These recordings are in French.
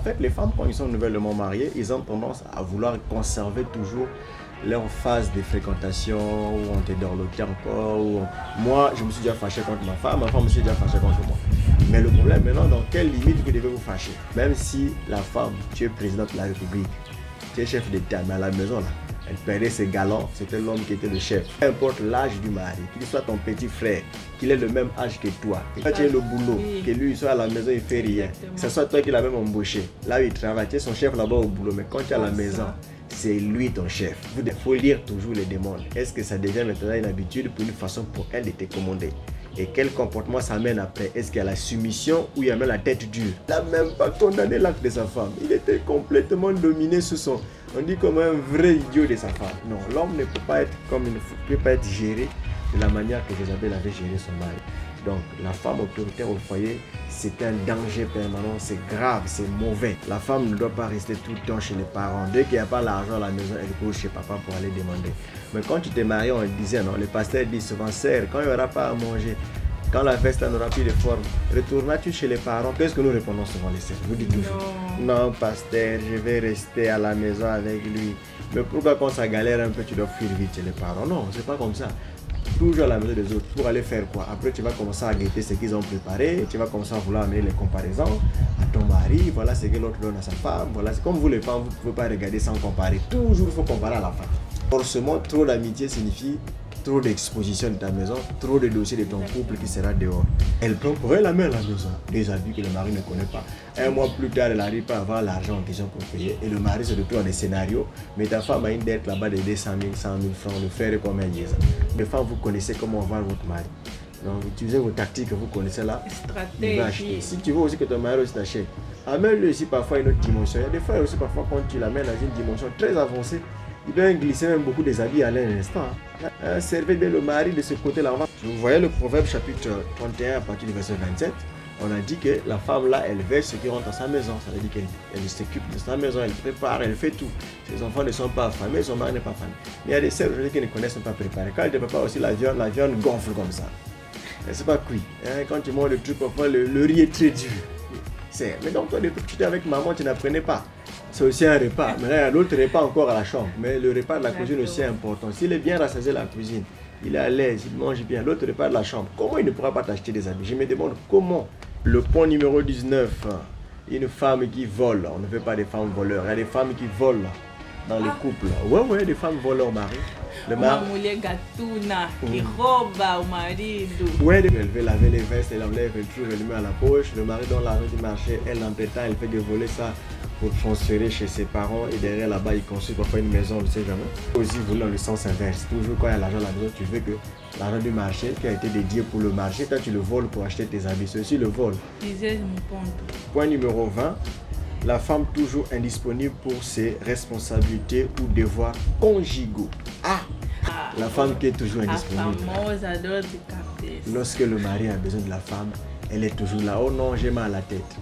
fait, les femmes, quand ils sont nouvellement mariées, ils ont tendance à vouloir conserver toujours leur phase de fréquentation, où on te dorlotait encore. Moi, je me suis déjà fâché contre ma femme me s'est déjà fâchée contre moi. Mais le problème maintenant, dans quelle limite vous devez vous fâcher? Même si la femme, tu es président de la République, tu es chef d'État, mais à la maison, là, elle perdait ses galants, c'était l'homme qui était le chef. Peu importe l'âge du mari, qu'il soit ton petit frère, qu'il ait le même âge que toi, que tu aies le boulot, que lui il soit à la maison, il fait rien. Que ce soit toi qui l'as même embauché. Là où il travaille, tu es son chef là-bas au boulot, mais quand tu es à la maison, c'est lui ton chef. Il faut lire toujours les demandes. Est-ce que ça devient maintenant une habitude pour une façon pour elle de te commander? Et quel comportement ça mène après? Est-ce qu'il y a la soumission ou il y a même la tête dure? Il n'a même pas condamné l'acte de sa femme. Il était complètement dominé sous son... On dit comme un vrai idiot de sa femme. Non, l'homme ne peut pas être comme une... peut pas être géré de la manière que Jézabel avait géré son mari. Donc la femme autoritaire au foyer, c'est un danger permanent, c'est grave, c'est mauvais. La femme ne doit pas rester tout le temps chez les parents. Dès qu'il n'y a pas l'argent à la maison, elle court chez papa pour aller demander. Mais quand tu t'es marié, on le disait, non, le pasteur dit souvent, sœur, quand il n'y aura pas à manger, quand la veste n'aura plus de forme, retournas-tu chez les parents? Qu'est-ce que nous répondons souvent les sœurs? Vous dites toujours, non pasteur, je vais rester à la maison avec lui. Mais pourquoi quand ça galère un peu, tu dois fuir vite chez les parents? Non, c'est pas comme ça. Toujours à la maison des autres pour aller faire quoi? Après tu vas commencer à guetter ce qu'ils ont préparé, tu vas commencer à vouloir amener les comparaisons à ton mari, voilà ce que l'autre donne à sa femme, voilà, c'est comme vous les femmes, vous ne pouvez pas regarder sans comparer, toujours il faut comparer à la fin. Forcément, trop d'amitié signifie trop d'exposition de ta maison, trop de dossiers de ton couple qui sera dehors. Elle prend pour elle la main à la maison, des habits que le mari ne connaît pas. Un mois plus tard, elle n'arrive pas à avoir l'argent en question pour payer et le mari se retrouve dans des scénarios. Mais ta femme a une dette là-bas de 200 000, 100 000 francs, le faire comme un liaison. Les femmes, vous connaissez comment avoir votre mari. Donc, utilisez vos tactiques que vous connaissez là. Stratégie. Si tu veux aussi que ton mari aussi t'achète, amène-le aussi parfois à une autre dimension. Il y a des fois aussi parfois quand tu l'amènes dans une dimension très avancée, il doit glisser même beaucoup des habits à l'instant. Servez bien le mari de ce côté-là. Vous voyez le proverbe chapitre 31 à partir du verset 27. On a dit que la femme là, elle veille ce qui rentre dans sa maison. Ça veut dire qu'elle s'occupe de sa maison, elle prépare, elle fait tout. Ses enfants ne sont pas affamés, son mari n'est pas affamé. Mais il y a des sœurs aujourd'hui qui ne connaissent pas préparer. Quand elle te prépare aussi la viande gonfle comme ça. C'est pas cuit. Quand tu manges le truc, parfois le riz est très dur. Mais donc toi, depuis que tu étais avec maman, tu n'apprenais pas. C'est aussi un repas. Maintenant, il y a l'autre repas encore à la chambre. Mais le repas de la cuisine aussi est important. S'il est bien rassasié la cuisine, il est à l'aise, il mange bien. L'autre repas de la chambre, comment il ne pourra pas t'acheter des habits? Je me demande comment. Le point numéro 19, une femme qui vole. On ne veut pas des femmes voleurs. Il y a des femmes qui volent dans le couple. Ouais, des femmes volent leur mari. Uma mulher gatuna qui robe au marido. Ouais, elle veut laver les vestes, elle enlève le truc, elle le met à la poche. Le mari donne l'argent du marché, elle en temps, elle fait de voler ça pour transférer chez ses parents. Et derrière là-bas, il construit parfois une maison, on ne sait jamais. Aussi, voler dans le sens inverse. Toujours quand il y a l'argent à la maison, tu veux que l'argent du marché qui a été dédié pour le marché, toi tu le voles pour acheter tes habits. C'est aussi le vol. Point numéro 20. La femme toujours indisponible pour ses responsabilités ou devoirs conjugaux. La femme qui est toujours indisponible. Lorsque le mari a besoin de la femme, elle est toujours là. Oh non, j'ai mal à la tête.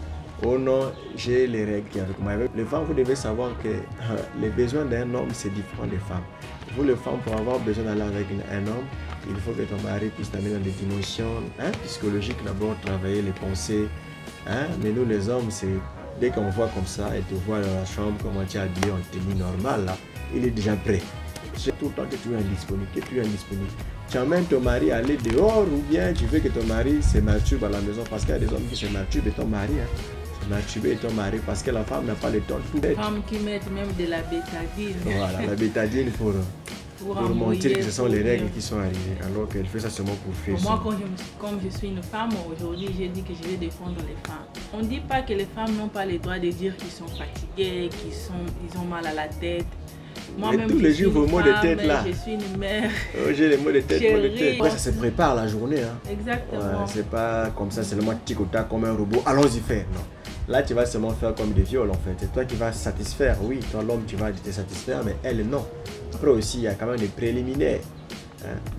Oh non, j'ai les règles qui avec moi. Les femmes, vous devez savoir que les besoins d'un homme, c'est différent des femmes. Vous, les femmes, pour avoir besoin d'aller avec un homme, il faut que ton mari puisse t'amener dans des dimensions psychologiques, d'abord travailler les pensées. Mais nous, les hommes, c'est dès qu'on voit comme ça, et te voit dans la chambre, comment tu es habillé en tenue normale, là, il est déjà prêt. C'est tout le temps que tu es indisponible, Tu emmènes ton mari à aller dehors ou bien tu veux que ton mari se masturbe à la maison parce qu'il y a des hommes qui se masturbent et ton mari. Se masturber et ton mari parce que la femme n'a pas le temps de tout faire. Les femmes qui mettent même de la bétadine. Voilà, la bétadine pour montrer que ce sont les règles qui sont arrivées, alors qu'elle fait ça seulement pour faire. Moi, comme je suis une femme, aujourd'hui, j'ai dit que je vais défendre les femmes. On ne dit pas que les femmes n'ont pas le droit de dire qu'ils sont fatiguées, qu'ils ont mal à la tête. Moi-même, tous les jours, vos mots de tête là. Je suis une mère. J'ai les mots de tête, Après, ça se prépare la journée. Exactement. Ouais, c'est pas comme ça, seulement tic-tac comme un robot. Allons-y faire. Non. Là, tu vas seulement faire comme des viols en fait. C'est toi qui vas satisfaire. Oui, toi l'homme, tu vas te satisfaire, mais elle, non. Après aussi, il y a quand même des préliminaires.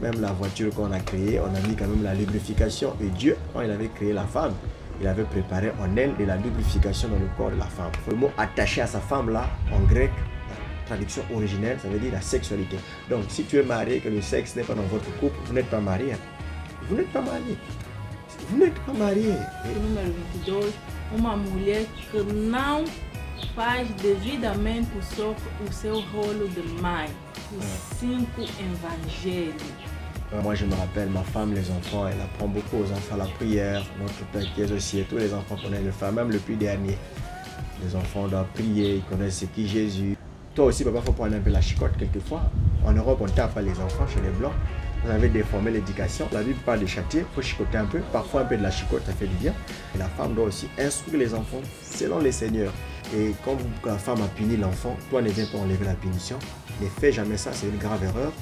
Même la voiture qu'on a créée, on a mis quand même la lubrification. Et Dieu, quand il avait créé la femme, il avait préparé en elle de la lubrification dans le corps de la femme. Le mot attaché à sa femme là, en grec, traduction originelle, ça veut dire la sexualité. Donc, si tu es marié et que le sexe n'est pas dans votre couple, vous n'êtes pas marié. Vous n'êtes pas marié. Vous n'êtes pas marié. Número 22, uma mulher que não faz devidamente o seu rolo de mãe, os 5 evangelhos. Moi, je me rappelle, ma femme, les enfants, elle apprend beaucoup aux enfants la prière, notre Père qui est au ciel, tous les enfants connaissent le faire, même le plus dernier. Les enfants doivent prier, ils connaissent ce qui est Jésus. Toi aussi, papa, il faut prendre un peu la chicotte quelquefois. En Europe, on tape les enfants chez les Blancs. Vous avez déformé l'éducation. La Bible parle de châtier, il faut chicoter un peu. Parfois, un peu de la chicotte, ça fait du bien. Et la femme doit aussi instruire les enfants selon les seigneurs. Et quand la femme a puni l'enfant, toi ne viens pas enlever la punition. Ne fais jamais ça, c'est une grave erreur.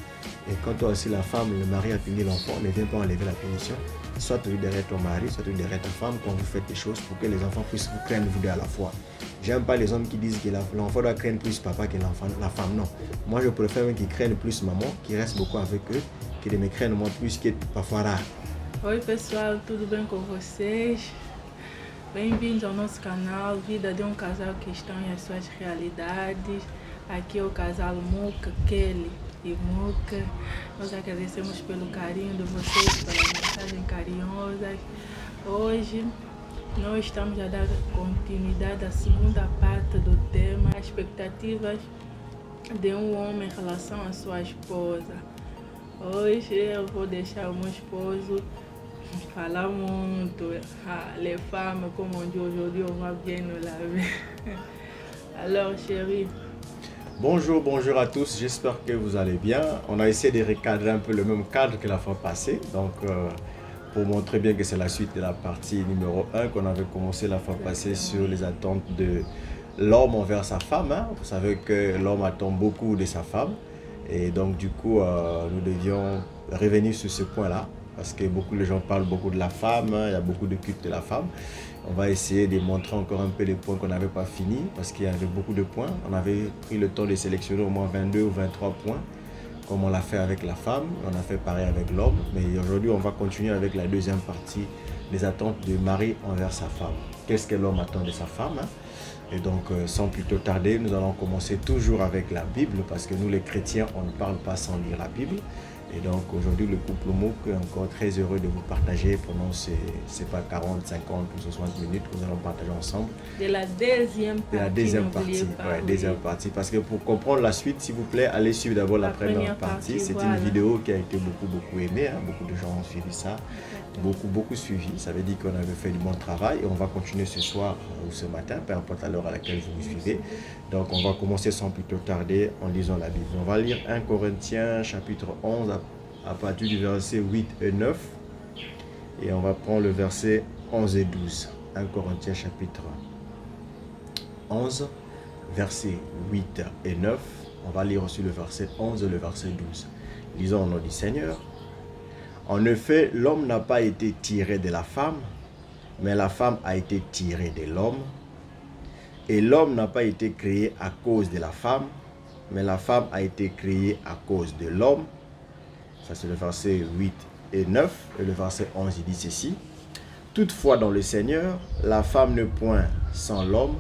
Et quand toi aussi la femme, le mari a puni l'enfant, ne viens pas enlever la punition. Soit tu es derrière ton mari, soit tu es derrière ta femme quand vous faites des choses pour que les enfants puissent vous craindre vous deux à la fois. J'aime pas les hommes qui disent que l'enfant doit craindre plus papa que l'enfant, la femme, non. Moi je préfère qu'ils craignent plus maman, qui reste beaucoup avec eux, que de me craindre moi plus que parfois rare. Oi pessoal, tudo bem com vocês? Bem-vindos ao nosso canal Vida de Casal que estão em as suas realidades. Aqui é o casal Muka, Kelly e Muka. Nós agradecemos pelo carinho de vocês, pelas mensagens carinhosas. Hoje nós estamos a dar continuidade à segunda parte do tema, as expectativas de um homem em relação à sua esposa. Hoje eu vou deixar o meu esposo falar muito, les femmes, comme on dit aujourd'hui, on va bien nous laver. Alors chérie. Bonjour, bonjour à tous, j'espère que vous allez bien. On a essayé de recadrer un peu le même cadre que la fois passée, donc pour montrer bien que c'est la suite de la partie numéro 1 qu'on avait commencé la fois passée sur les attentes de l'homme envers sa femme. Hein. Vous savez que l'homme attend beaucoup de sa femme et donc du coup nous devions revenir sur ce point-là parce que beaucoup de gens parlent beaucoup de la femme, hein, il y a beaucoup de culte de la femme. On va essayer de montrer encore un peu les points qu'on n'avait pas finis parce qu'il y avait beaucoup de points. On avait pris le temps de sélectionner au moins 22 ou 23 points comme on l'a fait avec la femme. On a fait pareil avec l'homme. Mais aujourd'hui, on va continuer avec la deuxième partie, les attentes du mari envers sa femme. Qu'est-ce que l'homme attend de sa femme, hein? Et donc, sans plus tôt tarder, nous allons commencer toujours avec la Bible parce que nous, les chrétiens, on ne parle pas sans lire la Bible. Et donc aujourd'hui, le couple Mouk est encore très heureux de vous partager pendant ces pas 40, 50 ou 60 minutes que nous allons partager ensemble. De la deuxième partie. De la deuxième partie, ouais, deuxième partie. Parce que pour comprendre la suite, s'il vous plaît, allez suivre d'abord la première partie. C'est voilà. Une vidéo qui a été beaucoup aimée. Hein. Beaucoup de gens ont suivi ça. Beaucoup suivi. Ça veut dire qu'on avait fait du bon travail. Et on va continuer ce soir ou ce matin, peu importe à l'heure à laquelle vous nous suivez. Donc on va commencer sans plus tôt tarder en lisant la Bible. On va lire 1 Corinthiens chapitre 11 à partir du verset 8 et 9. Et on va prendre le verset 11 et 12. 1 Corinthiens chapitre 11, verset 8 et 9. On va lire aussi le verset 11 et le verset 12. Lisons au nom du Seigneur. En effet, l'homme n'a pas été tiré de la femme, mais la femme a été tirée de l'homme. Et l'homme n'a pas été créé à cause de la femme, mais la femme a été créée à cause de l'homme. Ça c'est le verset 8 et 9. Et le verset 11, il dit ceci. Toutefois dans le Seigneur, la femme n'est point sans l'homme,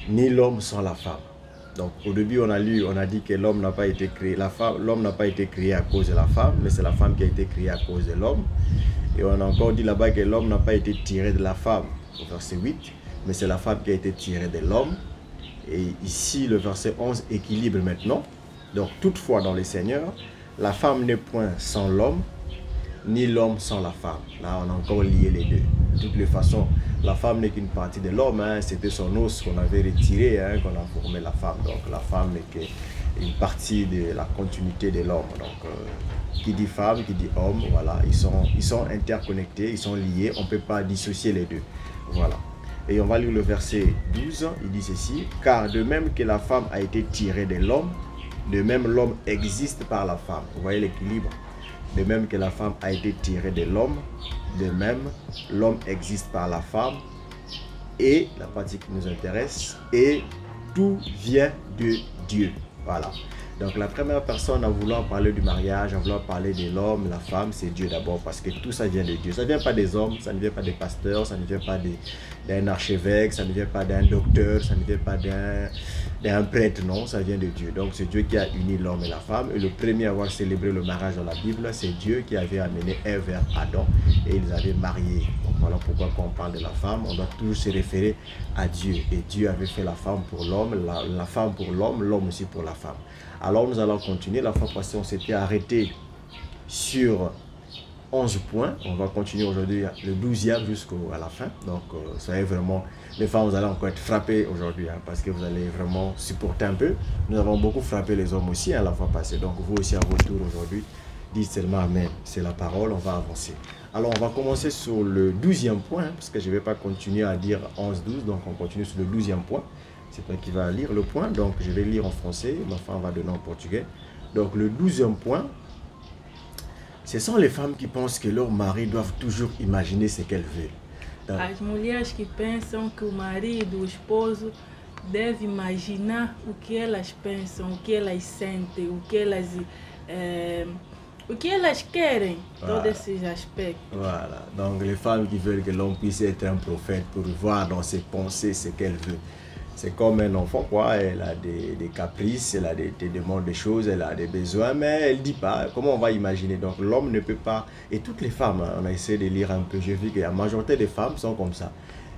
ni l'homme sans la femme. Donc au début on a dit que l'homme n'a pas été créé, l'homme n'a pas été créé à cause de la femme, mais c'est la femme qui a été créée à cause de l'homme. Et on a encore dit là-bas que l'homme n'a pas été tiré de la femme, au verset 8, mais c'est la femme qui a été tirée de l'homme. Et ici le verset 11 équilibre maintenant. Donc toutefois dans le Seigneur, la femme n'est point sans l'homme, ni l'homme sans la femme. Là on a encore lié les deux. De toutes les façons, la femme n'est qu'une partie de l'homme, hein. C'était son os qu'on avait retiré, hein, qu'on a formé la femme. Donc la femme n'est qu'une partie de la continuité de l'homme. Donc qui dit femme, qui dit homme, voilà, ils sont interconnectés, ils sont liés, on ne peut pas dissocier les deux. Voilà. Et on va lire le verset 12, il dit ceci. Car de même que la femme a été tirée de l'homme, de même l'homme existe par la femme. Vous voyez l'équilibre. De même que la femme a été tirée de l'homme, de même l'homme existe par la femme. Et la partie qui nous intéresse, et tout vient de Dieu. Voilà. Donc la première personne à vouloir parler du mariage, à vouloir parler de l'homme, la femme, c'est Dieu d'abord, parce que tout ça vient de Dieu. Ça ne vient pas des hommes, ça ne vient pas des pasteurs, ça ne vient pas d'un archevêque, ça ne vient pas d'un docteur, ça ne vient pas d'un prêtre, non, ça vient de Dieu. Donc c'est Dieu qui a uni l'homme et la femme. Et le premier à avoir célébré le mariage dans la Bible, c'est Dieu qui avait amené Ève vers Adam et ils avaient marié. Donc voilà pourquoi quand on parle de la femme, on doit toujours se référer à Dieu. Et Dieu avait fait la femme pour l'homme, la femme pour l'homme, l'homme aussi pour la femme. Alors nous allons continuer. La fois passée, on s'était arrêté sur 11 points. On va continuer aujourd'hui le 12e jusqu'à la fin. Donc, ça est vraiment, les femmes, vous allez encore être frappées aujourd'hui parce que vous allez vraiment supporter un peu. Nous avons beaucoup frappé les hommes aussi la fois passée. Donc, vous aussi à votre tour aujourd'hui, dites seulement Amen. C'est la parole, on va avancer. Alors, on va commencer sur le 12e point parce que je ne vais pas continuer à dire 11-12. Donc, on continue sur le 12e point. C'est toi qui vas lire le point. Donc, je vais lire en français. Ma femme va donner en portugais. Donc, le 12e point. Ce sont les femmes qui pensent que leurs maris doivent toujours imaginer ce qu'elles veulent. As mulheres que pensam que o marido, o esposo, deve imaginar o que elas pensam, o que elas sentem, o que elas querem, Voilà. todos esses aspectos. Voilà. Donc les femmes qui veulent que l'homme puisse être un prophète pour voir dans ses pensées ce qu'elle veut. C'est comme un enfant, quoi. Elle a des caprices, elle a des demandes de choses, elle a des besoins, mais elle ne dit pas. Comment on va imaginer? Donc l'homme ne peut pas. Et toutes les femmes, on a essayé de lire un peu. J'ai vu que la majorité des femmes sont comme ça.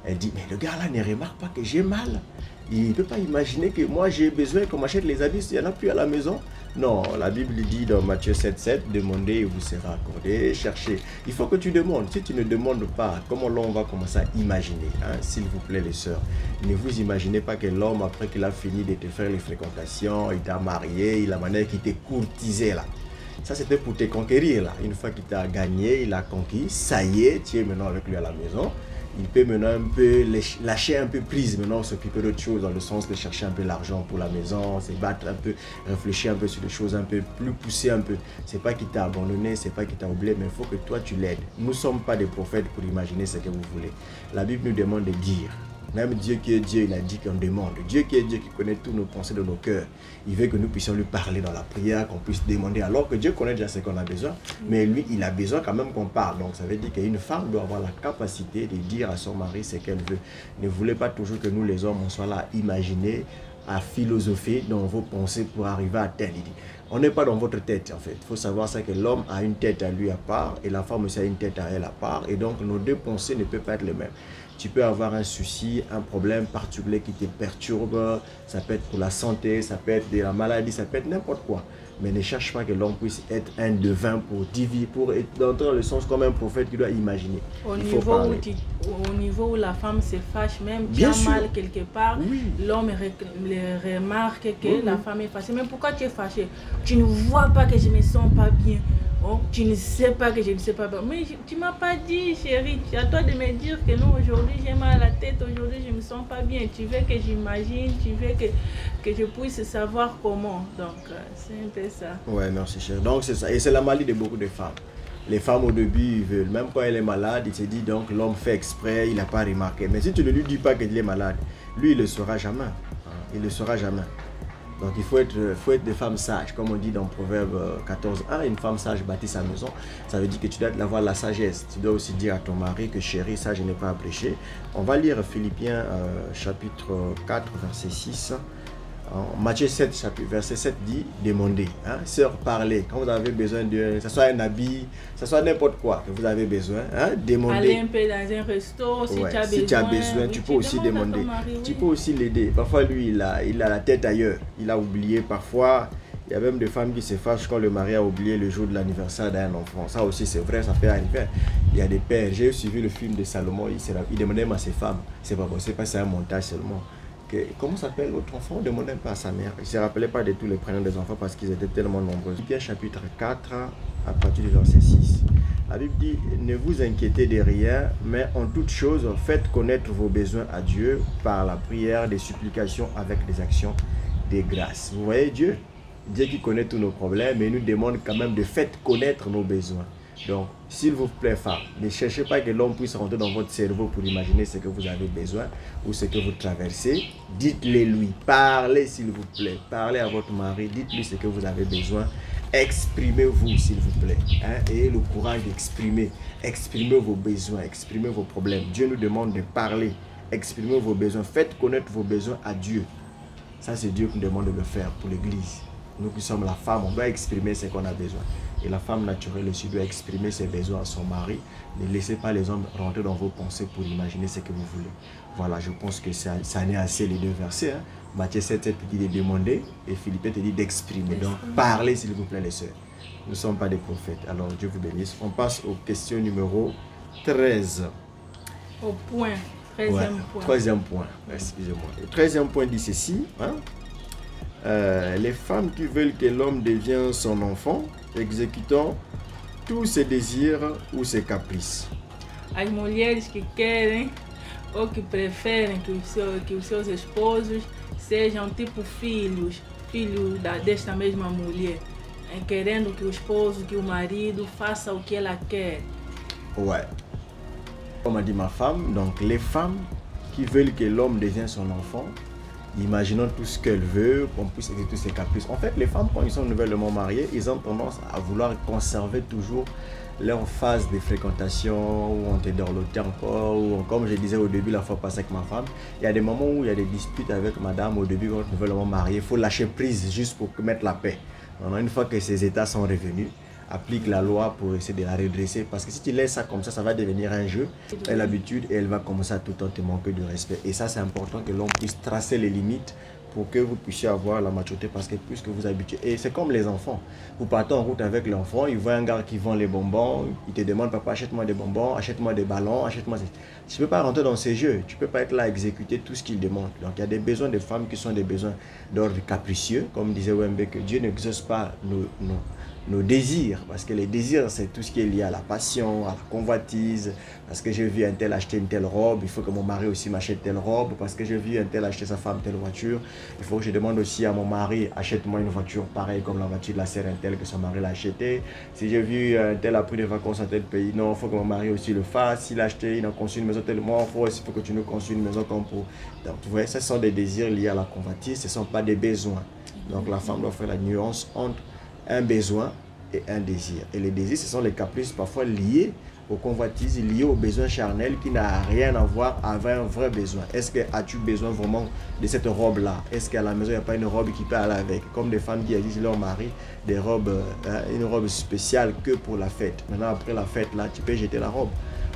Elle dit, mais le gars là ne remarque pas que j'ai mal. Il ne peut pas imaginer que moi j'ai besoin qu'on m'achète les habits s'il n'y en a plus à la maison. Non, la Bible dit dans Matthieu 7,7, demandez et vous sera accordé, cherchez. Il faut que tu demandes. Si tu ne demandes pas, comment l'homme va commencer à imaginer, s'il vous plaît les sœurs. Ne vous imaginez pas que l'homme, après qu'il a fini de te faire les fréquentations, il t'a marié, il a manière qu'il t'ait courtisé là. Ça c'était pour te conquérir là. Une fois qu'il t'a gagné, il a conquis, ça y est, tu es maintenant avec lui à la maison. Il peut maintenant un peu lâcher un peu prise, maintenant s'occuper d'autres choses dans le sens de chercher un peu l'argent pour la maison, se battre un peu, réfléchir un peu sur des choses un peu plus poussées un peu. C'est pas qu'il t'a abandonné, c'est pas qu'il t'a oublié, mais il faut que toi tu l'aides. Nous ne sommes pas des prophètes pour imaginer ce que vous voulez. La Bible nous demande de dire. Même Dieu qui est Dieu, il a dit qu'on demande. Dieu qui est Dieu, qui connaît tous nos pensées de nos cœurs. Il veut que nous puissions lui parler dans la prière, qu'on puisse demander. Alors que Dieu connaît déjà ce qu'on a besoin. Mais lui, il a besoin quand même qu'on parle. Donc ça veut dire qu'une femme doit avoir la capacité de dire à son mari ce qu'elle veut. Ne voulez pas toujours que nous les hommes, on soit là à imaginer, à philosopher dans vos pensées pour arriver à tel. On n'est pas dans votre tête en fait. Il faut savoir ça que l'homme a une tête à lui à part et la femme aussi a une tête à elle à part. Et donc nos deux pensées ne peuvent pas être les mêmes. Tu peux avoir un souci, un problème particulier qui te perturbe. Ça peut être pour la santé, ça peut être de la maladie, ça peut être n'importe quoi. Mais ne cherche pas que l'homme puisse être un devin pour diviner, pour entrer dans le sens comme un prophète qui doit imaginer. Au niveau où la femme se fâche, même Bien qui a sûr. mal quelque part, Oui. l'homme remarque que la femme est fâchée. Mais pourquoi tu es fâchée? Tu ne vois pas que je ne me sens pas bien. Oh, tu ne sais pas que je ne sais pas bien. Mais tu ne m'as pas dit, chérie. C'est à toi de me dire que non, aujourd'hui j'ai mal à la tête, aujourd'hui je ne me sens pas bien. Tu veux que j'imagine, tu veux que je puisse savoir comment. Donc, c'est un peu ça. Ouais, merci chérie. Donc c'est ça. Et c'est la maladie de beaucoup de femmes. Les femmes au début, ils veulent. Même quand elle est malade, il se dit donc l'homme fait exprès, il n'a pas remarqué. Mais si tu ne lui dis pas qu'il est malade, lui il ne le saura jamais. Il ne le saura jamais. Donc il faut être des femmes sages. Comme on dit dans Proverbe 14.1, une femme sage bâtit sa maison. Ça veut dire que tu dois avoir la sagesse. Tu dois aussi dire à ton mari que chérie, ça je n'ai pas à prêcher. On va lire Philippiens chapitre 4, verset 6. Matthieu 7, verset 7 dit, demandez, sœur, parlez. Quand vous avez besoin de, que ce soit un habit, que ce soit n'importe quoi que vous avez besoin, demandez. Aller un peu dans un resto, si tu as besoin, tu peux aussi demander. Tu peux aussi l'aider. Parfois, lui, il a la tête ailleurs. Il a oublié. Parfois, il y a même des femmes qui se fâchent quand le mari a oublié le jour de l'anniversaire d'un enfant. Ça aussi, c'est vrai, ça peut arriver. Il y a des pères. J'ai suivi le film de Salomon. Il demandait même à ses femmes. C'est pas possible, c'est un montage seulement. Comment s'appelle l'autre enfant? On ne demandait pas à sa mère. Il ne se rappelait pas de tous les prénoms des enfants parce qu'ils étaient tellement nombreux. Philippiens chapitre 4, à partir du verset 6. La Bible dit, ne vous inquiétez de rien, mais en toute chose, faites connaître vos besoins à Dieu par la prière, des supplications avec des actions de grâce. Vous voyez Dieu? Dieu qui connaît tous nos problèmes, mais il nous demande quand même de faire connaître nos besoins. Donc, s'il vous plaît, femme, ne cherchez pas que l'homme puisse rentrer dans votre cerveau pour imaginer ce que vous avez besoin ou ce que vous traversez. Dites-le lui. Parlez, s'il vous plaît. Parlez à votre mari. Dites-lui ce que vous avez besoin. Exprimez-vous, s'il vous plaît. Ayez le courage d'exprimer. Exprimez vos besoins. Exprimez vos problèmes. Dieu nous demande de parler. Exprimez vos besoins. Faites connaître vos besoins à Dieu. Ça, c'est Dieu qui nous demande de le faire pour l'Église. Nous qui sommes la femme, on doit exprimer ce qu'on a besoin. Et la femme naturelle aussi doit exprimer ses besoins à son mari. Ne laissez pas les hommes rentrer dans vos pensées pour imaginer ce que vous voulez. Voilà, je pense que ça en est assez les deux versets. Hein. Matthieu 7 te dit de demander et Philippiens te dit d'exprimer. Donc, parlez s'il vous plaît les sœurs. Nous ne sommes pas des prophètes. Alors, Dieu vous bénisse. On passe aux questions numéro 13. Au point. 13e point. 13e point. Excusez-moi. Le 13e point dit ceci. Hein? Les femmes qui veulent que l'homme devienne son enfant, exécutant tous ses désirs ou ses caprices. As mulheres que querem ou que preferem que os seus esposos sejam tipo filhos desta mesma mulher, querendo que o esposo, que o marido faça o que ela quer. Ouais. Comme a dit ma femme, donc les femmes qui veulent que l'homme devienne son enfant, imaginons tout ce qu'elle veut, qu'on puisse exécuter ses caprices. En fait, les femmes, quand ils sont nouvellement mariées, ils ont tendance à vouloir conserver toujours leur phase de fréquentation, où on était dorloté encore, ou comme je disais au début, la fois passée avec ma femme, il y a des moments où il y a des disputes avec madame au début, quand on est nouvellement marié, il faut lâcher prise juste pour mettre la paix. Alors, une fois que ces états sont revenus, applique la loi pour essayer de la redresser, parce que si tu laisses ça comme ça va devenir un jeu, et l'habitude, et elle va commencer à tout le temps te manquer de respect. Et ça, c'est important que l'on puisse tracer les limites pour que vous puissiez avoir la maturité, parce que plus que vous habituez, et c'est comme les enfants, vous partez en route avec l'enfant, il voit un gars qui vend les bonbons, il te demande, papa, achète-moi des bonbons, achète-moi des ballons, achète-moi... Tu ne peux pas rentrer dans ces jeux, tu ne peux pas être là à exécuter tout ce qu'il demande. Donc il y a des besoins de femmes qui sont des besoins d'ordre capricieux, comme disait Wembe, que Dieu n'exauce pas nos désirs, parce que les désirs, c'est tout ce qui est lié à la passion, à la convoitise, parce que j'ai vu un tel acheter une telle robe, il faut que mon mari aussi m'achète telle robe, parce que j'ai vu un tel acheter sa femme telle voiture, il faut que je demande aussi à mon mari, achète-moi une voiture pareille comme la voiture de la sœur un tel que son mari l'a acheté. Si j'ai vu un tel a pris des vacances à tel pays, non, il faut que mon mari aussi le fasse. S'il a acheté, il a conçu une maison tellement, il faut que tu nous conçues une maison comme pour... Donc, vous voyez, ce sont des désirs liés à la convoitise, ce ne sont pas des besoins. Donc la femme doit faire la nuance entre un besoin et un désir. Et les désirs, ce sont les caprices parfois liés aux convoitises, liées aux besoins charnels qui n'a rien à voir avec un vrai besoin. Est-ce que as-tu besoin vraiment de cette robe-là? Est-ce qu'à la maison, il n'y a pas une robe qui peut aller avec? Comme des femmes qui disent leur mari des robes, une robe spéciale que pour la fête. Maintenant, après la fête, là, tu peux jeter la robe.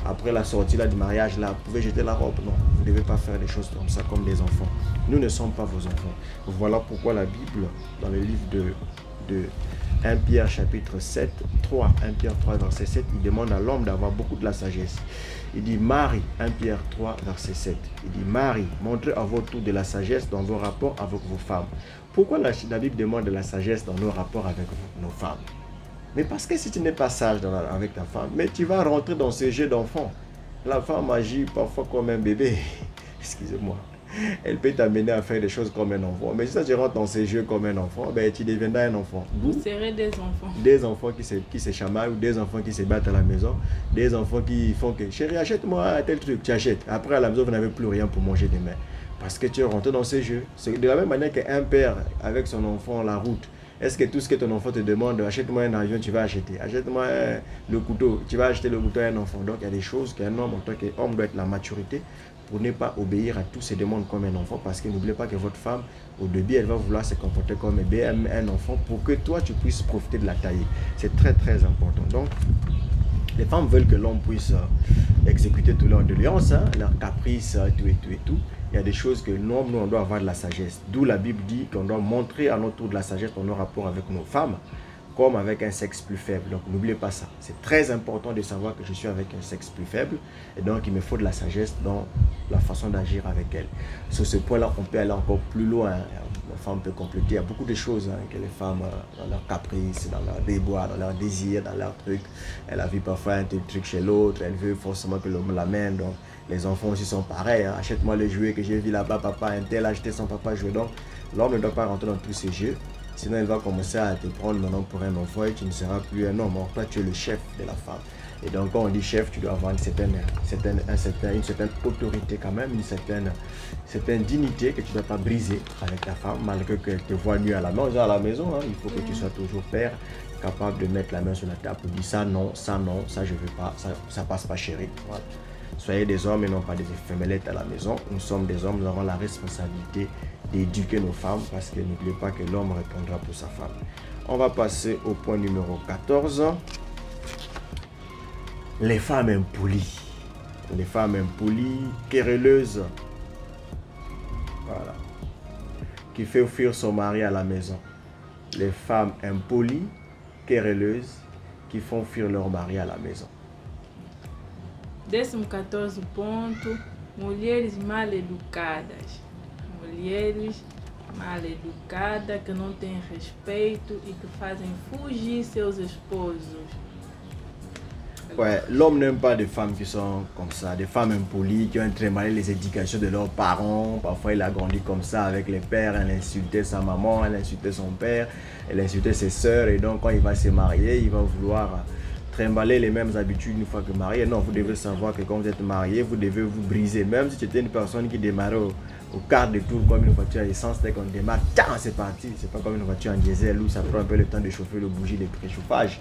Après la sortie là, du mariage, là, vous pouvez jeter la robe. Non, vous ne devez pas faire des choses comme ça, comme des enfants. Nous ne sommes pas vos enfants. Voilà pourquoi la Bible, dans le livre de 1 Pierre chapitre 7, 3, 1 Pierre 3 verset 7, il demande à l'homme d'avoir beaucoup de la sagesse. Il dit Marie, 1 Pierre 3 verset 7, il dit Marie, montrez à votre tour de la sagesse dans vos rapports avec vos femmes. Pourquoi la Bible demande de la sagesse dans nos rapports avec nos femmes? Mais parce que si tu n'es pas sage avec ta femme, mais tu vas rentrer dans ce jeu d'enfant. La femme agit parfois comme un bébé. Excusez-moi. Elle peut t'amener à faire des choses comme un enfant. Mais si tu rentres dans ces jeux comme un enfant, ben, tu deviendras un enfant. Vous serez des enfants. Des enfants qui se chamaillent ou des enfants qui se battent à la maison. Des enfants qui font que, chérie, achète-moi tel truc, tu achètes. Après, à la maison, vous n'avez plus rien pour manger demain. Parce que tu es rentré dans ces jeux. C'est de la même manière qu'un père avec son enfant la route. Est-ce que tout ce que ton enfant te demande, achète-moi un avion, tu vas acheter. Achète-moi le couteau, tu vas acheter le couteau à un enfant. Donc, il y a des choses qu'un homme, en tant qu'homme, doit être la maturité pour ne pas obéir à tous ces demandes comme un enfant. Parce que n'oubliez pas que votre femme, au début, elle va vouloir se comporter comme un enfant pour que toi, tu puisses profiter de la taille. C'est très, très important. Donc, les femmes veulent que l'homme puisse exécuter toutes leurs doléances, hein, leurs caprices, tout et tout et tout. Il y a des choses que nous, on doit avoir de la sagesse. D'où la Bible dit qu'on doit montrer à notre tour de la sagesse dans nos rapports avec nos femmes, comme avec un sexe plus faible. Donc n'oubliez pas ça. C'est très important de savoir que je suis avec un sexe plus faible. Et donc il me faut de la sagesse dans la façon d'agir avec elle. Sur ce point-là, on peut aller encore plus loin. La femme peut compléter. Il y a beaucoup de choses que les femmes, dans leurs caprices, dans leurs déboires, dans leurs désirs, dans leurs trucs. Elle a vu parfois un tel truc chez l'autre. Elle veut forcément que l'homme l'amène. Donc les enfants aussi sont pareils. Hein. Achète-moi le jouet que j'ai vu là-bas, papa. Un tel a acheté son papa jouet. Donc l'homme ne doit pas rentrer dans tous ces jeux. Sinon, elle va commencer à te prendre maintenant pour un enfant et tu ne seras plus un homme. Or, toi, tu es le chef de la femme. Et donc, quand on dit chef, tu dois avoir une certaine autorité quand même, une certaine dignité que tu ne dois pas briser avec ta femme, malgré qu'elle te voit nu à la maison. À la maison, hein, il faut que tu sois toujours père, capable de mettre la main sur la table pour dire ça non, ça je ne veux pas, ça passe pas chérie. Voilà. Soyez des hommes et non pas des éphémérides à la maison. Nous sommes des hommes, nous avons la responsabilité d'éduquer nos femmes, parce que n'oubliez pas que l'homme répondra pour sa femme. On va passer au point numéro 14. Les femmes impolies. Les femmes impolies, querelleuses. Voilà. Qui fait fuir son mari à la maison. Les femmes impolies, querelleuses, qui font fuir leur mari à la maison. 14º ponto, mulheres mal educadas. Mulheres mal educadas que não têm respeito e que fazem fugir seus esposos. Ouais, l'homme n'aime pas des femmes qui sont comme ça, des femmes impolies, qui ont très mal les éducations de leurs parents. Parfois, il a grandi comme ça avec les pères, elle insultait sa maman, elle insultait son père, elle insultait ses sœurs. Et donc, quand il va se marier, il va vouloir trimballer les mêmes habitudes une fois que marié. Non, vous devez savoir que quand vous êtes marié, vous devez vous briser. Même si tu étais une personne qui démarrait au quart de tour comme une voiture à essence, dès qu'on démarre, c'est parti. C'est pas comme une voiture en diesel où ça prend un peu le temps de chauffer le bougie de préchauffage.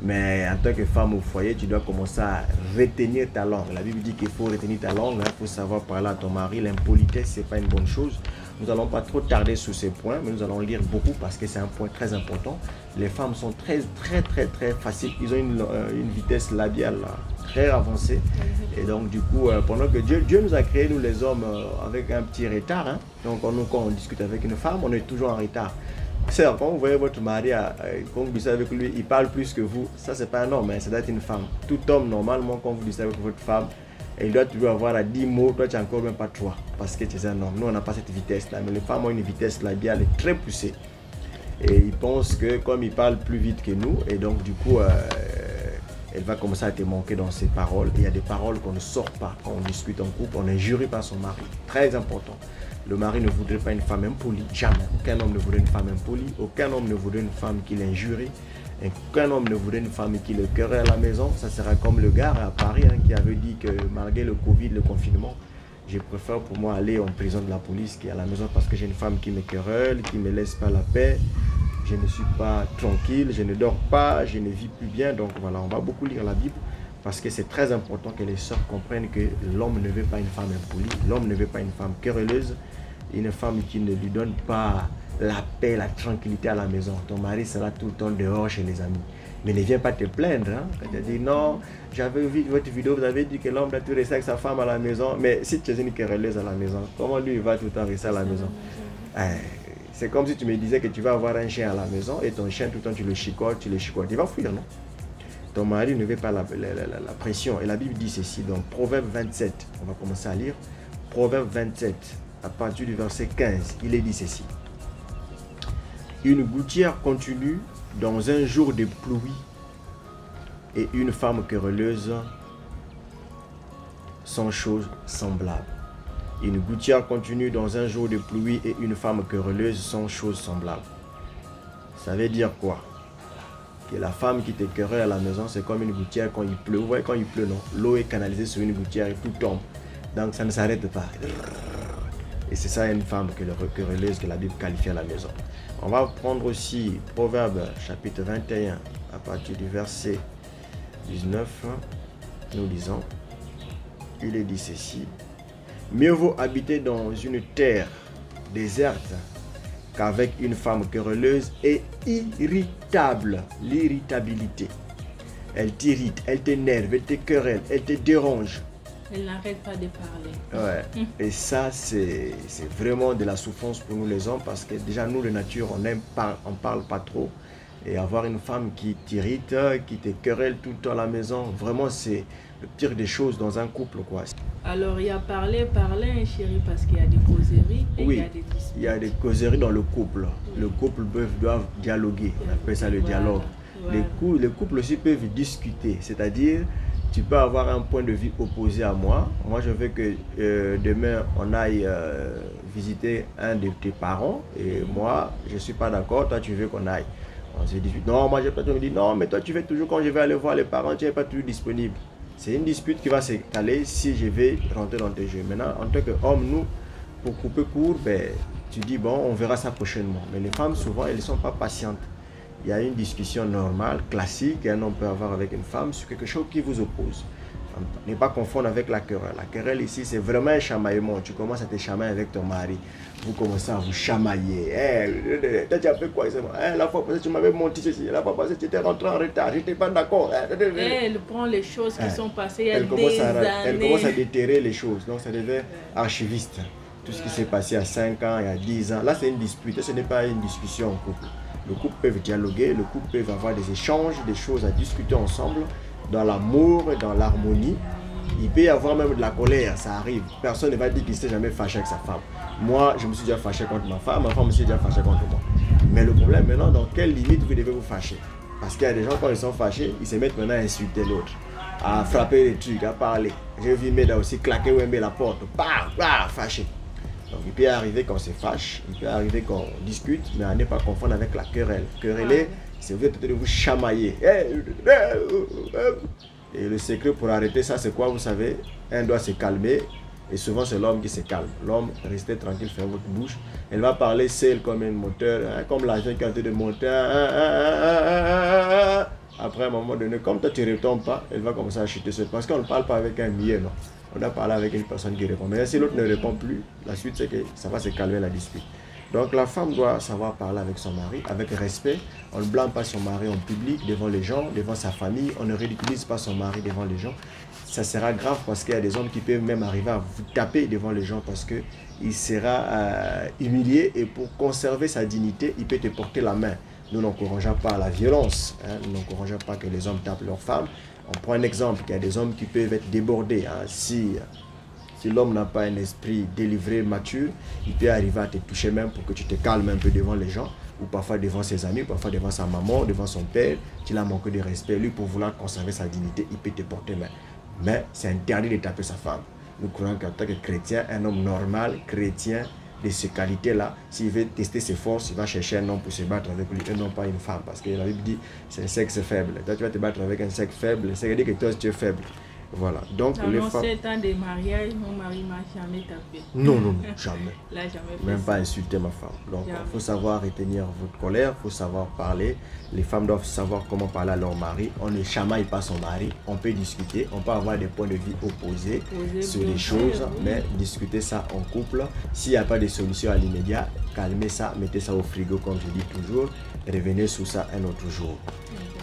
Mais en tant que femme au foyer, tu dois commencer à retenir ta langue. La Bible dit qu'il faut retenir ta langue, il faut savoir parler à ton mari. L'impolitesse, ce n'est pas une bonne chose. Nous n'allons pas trop tarder sur ces points, mais nous allons lire beaucoup parce que c'est un point très important. Les femmes sont très faciles. Ils ont une vitesse labiale très avancée. Et donc, du coup, pendant que Dieu nous a créé, nous les hommes, avec un petit retard. Hein. Donc, quand on discute avec une femme, on est toujours en retard. Sœur, quand vous voyez votre mari, quand vous discutez avec lui, il parle plus que vous. Ça, c'est pas un homme, hein, ça doit être une femme. Tout homme, normalement, quand vous discutez avec votre femme, il doit toujours avoir à 10 mots. Toi, tu n'as encore même pas 3 parce que tu es un homme. Nous, on n'a pas cette vitesse-là. Mais les femmes ont une vitesse labiale très poussée. Et ils pensent que comme ils parlent plus vite que nous, et donc, du coup, elle va commencer à te manquer dans ses paroles. Et il y a des paroles qu'on ne sort pas quand on discute en couple. On est juré par son mari. Très important. Le mari ne voudrait pas une femme impolie, jamais. Aucun homme ne voudrait une femme impolie, aucun homme ne voudrait une femme qui l'injurie, aucun homme ne voudrait une femme qui le querelle à la maison. Ça sera comme le gars à Paris qui avait dit que malgré le Covid, le confinement, je préfère pour moi aller en prison de la police qu'à la maison parce que j'ai une femme qui me querelle, qui ne me laisse pas la paix. Je ne suis pas tranquille, je ne dors pas, je ne vis plus bien. Donc voilà, on va beaucoup lire la Bible parce que c'est très important que les sœurs comprennent que l'homme ne veut pas une femme impolie, l'homme ne veut pas une femme querelleuse, une femme qui ne lui donne pas la paix, la tranquillité à la maison. Ton mari sera tout le temps dehors chez les amis. Mais ne viens pas te plaindre. Hein? Quand tu dis non, j'avais vu votre vidéo, vous avez dit que l'homme doit tout rester avec sa femme à la maison. Mais si tu es une querelleuse à la maison, comment lui il va tout le temps rester à la maison? C'est comme si tu me disais que tu vas avoir un chien à la maison et ton chien tout le temps tu le chicotes. Il va fuir, non? Ton mari ne veut pas la pression. Et la Bible dit ceci. Donc Proverbe 27, on va commencer à lire. Proverbe 27. À partir du verset 15, il est dit ceci. Une gouttière continue dans un jour de pluie et une femme querelleuse sont choses semblables. Une gouttière continue dans un jour de pluie et une femme querelleuse sont choses semblables. Ça veut dire quoi? Que la femme qui te querelle à la maison, c'est comme une gouttière quand il pleut. Vous voyez quand il pleut, non? L'eau est canalisée sur une gouttière et tout tombe. Donc ça ne s'arrête pas. Et c'est ça une femme querelleuse que la Bible qualifie à la maison. On va prendre aussi Proverbe chapitre 21 à partir du verset 19. Nous lisons. Il est dit ceci. Mieux vaut habiter dans une terre déserte qu'avec une femme querelleuse et irritable. L'irritabilité. Elle t'irrite, elle t'énerve, elle te querelle, elle te dérange. Elle n'arrête pas de parler. Ouais. Et ça, c'est vraiment de la souffrance pour nous les hommes parce que déjà, nous, la nature, on parle pas trop. Et avoir une femme qui t'irrite, qui te querelle tout le temps à la maison, vraiment, c'est le pire des choses dans un couple, quoi. Alors, il y a parler, chérie, parce qu'il y a des causeries et oui, il y a des disputes. Il y a des causeries dans le couple. Le couple doit dialoguer. On appelle ça le dialogue. Voilà. Les couples aussi peuvent discuter, c'est-à-dire tu peux avoir un point de vue opposé à moi. Moi, je veux que demain, on aille visiter un de tes parents. Et moi, je ne suis pas d'accord. Toi, tu veux qu'on aille. On se dispute. Non, moi, je me dis non, mais toi, tu veux toujours, quand je vais aller voir les parents, tu n'es pas toujours disponible. C'est une dispute qui va s'étaler si je vais rentrer dans tes jeux. Maintenant, en tant qu'homme, nous, pour couper court, ben, tu dis, bon, on verra ça prochainement. Mais les femmes, souvent, elles ne sont pas patientes. Il y a une discussion normale, classique, qu'un homme peut avoir avec une femme sur quelque chose qui vous oppose. Ne pas confondre avec la querelle. La querelle ici, c'est vraiment un chamaillement. Tu commences à te chamailler avec ton mari. Vous commencez à vous chamailler. Tu as fait quoi? La fois passée, tu m'avais menti ceci. La fois passée, tu étais rentré en retard. Je n'étais pas d'accord. Elle prend les choses qui sont passées il y a elle commence à déterrer les choses. Donc, ça devient archiviste. Tout ce qui s'est passé il y a 5 ans, il y a 10 ans. Là, c'est une dispute. Ce n'est pas une discussion en couple. Le couple peut dialoguer. Le couple peut avoir des échanges, des choses à discuter ensemble. Dans l'amour et dans l'harmonie. Il peut y avoir même de la colère, ça arrive. Personne ne va dire qu'il ne s'est jamais fâché avec sa femme. Moi, je me suis déjà fâché contre ma femme me s'est déjà fâché contre moi. Mais le problème maintenant, dans quelle limite vous devez vous fâcher? Parce qu'il y a des gens, quand ils sont fâchés, ils se mettent maintenant à insulter l'autre, à frapper les trucs, à parler. J'ai vu Meda aussi claquer ou aimer la porte, fâché. Donc il peut arriver qu'on se fâche, il peut arriver qu'on discute, mais à ne pas confondre avec la querelle. Quereller, c'est vous êtes en train de vous chamailler. Et le secret pour arrêter ça, c'est quoi? Vous savez, un doit se calmer. Et souvent, c'est l'homme qui se calme. L'homme, restez tranquille, fermez votre bouche. Elle va parler seule comme un moteur, comme l'avion qui est en train de monter. Après, à un moment donné, comme toi, tu ne retombes pas, elle va commencer à chuter seule. Parce qu'on ne parle pas avec un millet, non. On a parlé avec une personne qui répond. Mais si l'autre ne répond plus, la suite, c'est que ça va se calmer la dispute. Donc la femme doit savoir parler avec son mari, avec respect. On ne blâme pas son mari en public, devant les gens, devant sa famille. On ne ridiculise pas son mari devant les gens. Ça sera grave parce qu'il y a des hommes qui peuvent même arriver à vous taper devant les gens parce qu'il sera humilié et pour conserver sa dignité, il peut te porter la main. Nous n'encourageons pas la violence, nous n'encourageons pas que les hommes tapent leurs femmes. On prend un exemple, il y a des hommes qui peuvent être débordés. Si l'homme n'a pas un esprit délivré, mature, il peut arriver à te toucher même pour que tu te calmes un peu devant les gens, ou parfois devant ses amis, parfois devant sa maman, devant son père. Tu l'as manqué de respect. Lui, pour vouloir conserver sa dignité, il peut te porter main. Mais c'est interdit de taper sa femme. Nous croyons qu'en tant que chrétien, un homme normal, chrétien, de ces qualités-là, s'il veut tester ses forces, il va chercher un homme pour se battre avec lui, et non pas une femme. Parce que la Bible dit, c'est un sexe faible. Toi, tu vas te battre avec un sexe faible, ça veut dire que toi, tu es faible. Voilà. Donc, dans les femmes... 7 ans de mariage, mon mari m'a jamais tapé. Non, jamais. Là, jamais même pas insulter ma femme. Donc, il faut savoir retenir votre colère, il faut savoir parler. Les femmes doivent savoir comment parler à leur mari. On ne chamaille pas son mari. On peut discuter, on peut avoir des points de vue opposés sur les choses, mais discuter ça en couple. S'il n'y a pas de solution à l'immédiat, calmez ça, mettez ça au frigo, comme je dis toujours. Revenez sur ça un autre jour.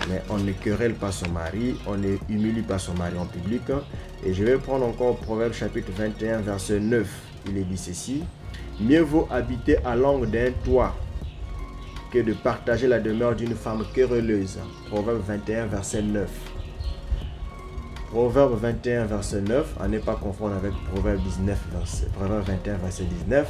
Mais on ne querelle pas son mari, on ne humilie pas son mari en public. Et je vais prendre encore Proverbe chapitre 21, verset 9. Il est dit ceci: mieux vaut habiter à l'angle d'un toit que de partager la demeure d'une femme querelleuse. Proverbe 21, verset 9. Proverbe 21, verset 9, à ne pas confondre avec Proverbe 21, verset 19.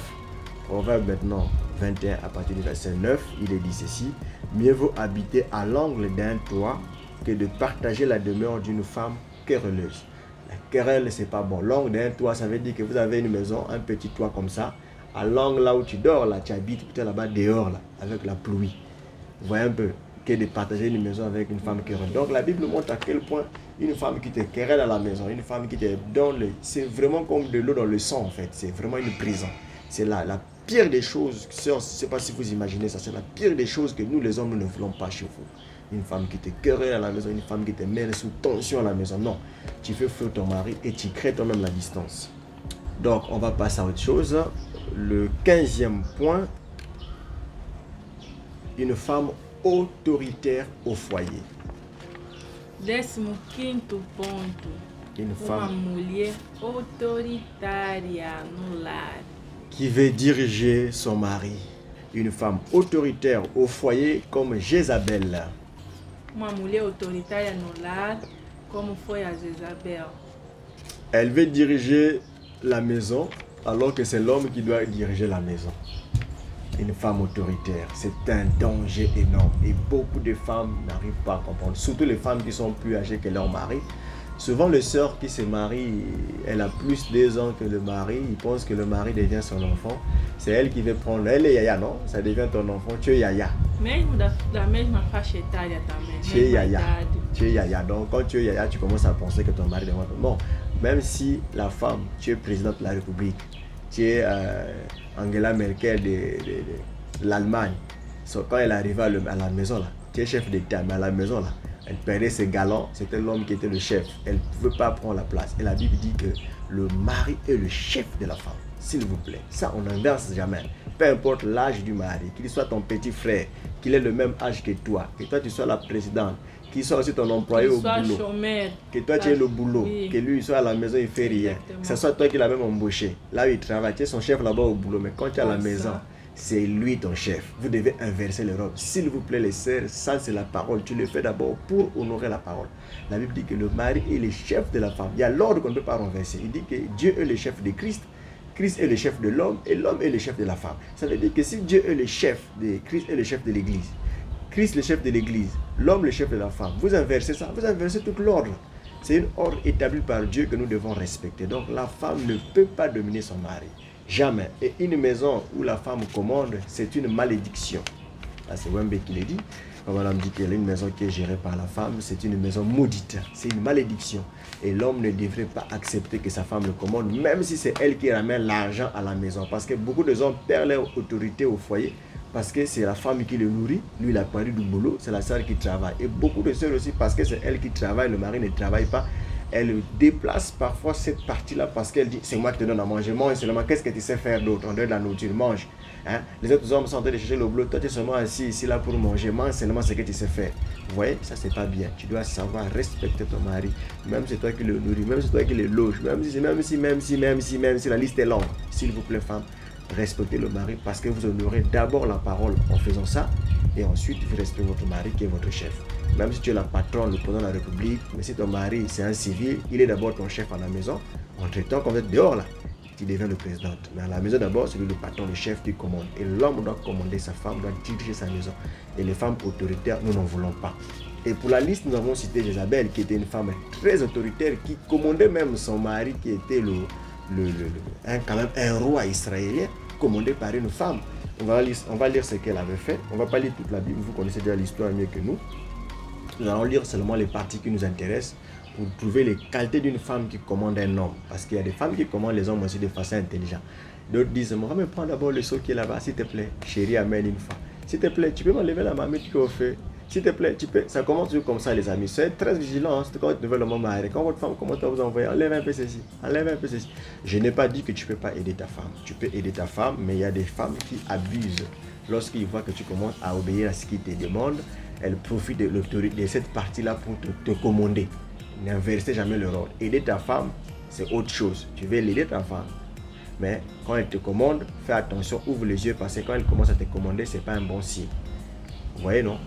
Proverbe maintenant 21 à partir du verset 9, il est dit ceci: mieux vaut habiter à l'angle d'un toit que de partager la demeure d'une femme querelleuse. La querelle, c'est pas bon. L'angle d'un toit, ça veut dire que vous avez une maison, un petit toit comme ça. À l'angle là où tu dors, là, tu habites peut-être là-bas dehors, là, avec la pluie. Vous voyez un peu, que de partager une maison avec une femme querelle. Donc la Bible montre à quel point une femme qui te querelle à la maison, une femme qui te donne, c'est vraiment comme de l'eau dans le sang en fait. C'est vraiment une prison. C'est la pire des choses, je ne sais pas si vous imaginez ça, c'est la pire des choses que nous les hommes, nous ne voulons pas chez vous. Une femme qui te querelle à la maison, une femme qui te met sous tension à la maison. Non, tu fais fuir ton mari et tu crées toi-même la distance. Donc, on va passer à autre chose. Le 15e point, une femme autoritaire au foyer. 15º ponto. Une femme mulher autoritária no lar. Qui veut diriger son mari. Une femme autoritaire au foyer comme Jézabel. Uma mulher autoritária no lar, como foi a Jezabel. Elle veut diriger la maison alors que c'est l'homme qui doit diriger la maison. Une femme autoritaire, c'est un danger énorme et beaucoup de femmes n'arrivent pas à comprendre. Surtout les femmes qui sont plus âgées que leur mari. Souvent, les sœurs qui se marient, elle a plus de ans que le mari. Ils pensent que le mari devient son enfant. C'est elle qui veut prendre. Elle est yaya, non? Ça devient ton enfant. Tu es yaya. Mesmo da mesma faixa etária também. Tu es yaya. Tu es yaya. Donc, quand tu es yaya, tu commences à penser que ton mari devient ton enfant. Bon, même si la femme, tu es présidente de la République, tu es Angela Merkel de l'Allemagne. Quand elle arrive à la maison, là, tu es chef d'État, mais à la maison, là, elle perdait ses galants, c'était l'homme qui était le chef. Elle ne pouvait pas prendre la place. Et la Bible dit que le mari est le chef de la femme. S'il vous plaît, ça on n'inverse jamais. Peu importe l'âge du mari, qu'il soit ton petit frère, qu'il ait le même âge que toi tu sois la présidente, qu'il soit aussi ton employé au boulot, chômeur, que toi tu aies le boulot, oui. Que lui il soit à la maison, il fait rien. Que ce soit toi qui l'as même embauché. Là où il travaille, tu es son chef là-bas au boulot, mais quand tu es à la maison, c'est lui ton chef. Vous devez inverser les rôles. S'il vous plaît les sœurs, ça c'est la parole. Tu le fais d'abord pour honorer la parole. La Bible dit que le mari est le chef de la femme. Il y a l'ordre qu'on ne peut pas renverser. Il dit que Dieu est le chef de Christ. Christ est le chef de l'homme et l'homme est le chef de la femme. Ça veut dire que si Dieu est le chef de Christ est le chef de l'église, Christ le chef de l'église, l'homme le chef de la femme, vous inversez ça, vous inversez tout l'ordre. C'est une ordre établie par Dieu que nous devons respecter. Donc la femme ne peut pas dominer son mari. Jamais. Et une maison où la femme commande, c'est une malédiction. Là, c'est Wembe qui l'a dit. Quand madame dit qu'elle a une maison qui est gérée par la femme, c'est une maison maudite. C'est une malédiction. Et l'homme ne devrait pas accepter que sa femme le commande, même si c'est elle qui ramène l'argent à la maison. Parce que beaucoup de hommes perdent leur autorité au foyer, parce que c'est la femme qui le nourrit. Lui, il a parlé du boulot, c'est la sœur qui travaille. Et beaucoup de sœurs aussi, parce que c'est elle qui travaille, le mari ne travaille pas. Elle déplace parfois cette partie-là parce qu'elle dit, c'est moi qui te donne à manger, mange seulement, qu'est-ce que tu sais faire d'autre? On donne de la nourriture, mange. Hein? Les autres hommes sont en train de chercher le boulot, toi tu es seulement assis ici là pour manger, mange seulement ce que tu sais faire. Vous voyez, ça c'est pas bien. Tu dois savoir respecter ton mari, même si c'est toi qui le nourris, même si c'est toi qui le loge, même si la liste est longue. S'il vous plaît, femme, respectez le mari parce que vous honorez d'abord la parole en faisant ça et ensuite vous respectez votre mari qui est votre chef. Même si tu es la patronne, le président de la République, mais si ton mari c'est un civil, il est d'abord ton chef à la maison. Entre-temps, quand vous êtes dehors là, tu deviens le président. Mais à la maison d'abord, c'est lui le patron, le chef qui commande. Et l'homme doit commander sa femme, doit diriger sa maison. Et les femmes autoritaires, nous n'en voulons pas. Et pour la liste, nous avons cité Jézabel, qui était une femme très autoritaire, qui commandait même son mari, qui était quand même un roi israélien, commandé par une femme. On va lire ce qu'elle avait fait. On ne va pas lire toute la Bible, vous connaissez déjà l'histoire mieux que nous. Nous allons lire seulement les parties qui nous intéressent pour trouver les qualités d'une femme qui commande un homme. Parce qu'il y a des femmes qui commandent les hommes aussi de façon intelligente. D'autres disent, on va me prendre d'abord le seau qui est là-bas, s'il te plaît. Chérie, amène une femme. S'il te plaît, tu peux m'enlever la marmite qui est au feu. S'il te plaît, tu peux. Ça commence toujours comme ça, les amis. Soyez très vigilants. C'est quand vous devez le marier. Quand votre femme commence à vous envoyer, enlève un peu ceci, enlève un peu ceci. Je n'ai pas dit que tu ne peux pas aider ta femme. Tu peux aider ta femme, mais il y a des femmes qui abusent. Lorsqu'ils voient que tu commences à obéir à ce qu'ils te demandent, elles profitent de l'autorité de cette partie-là pour te commander. N'inversez jamais le rôle. Aider ta femme, c'est autre chose. Tu veux l'aider ta femme. Mais quand elle te commande, fais attention, ouvre les yeux parce que quand elle commence à te commander, ce n'est pas un bon signe. Vous voyez, non?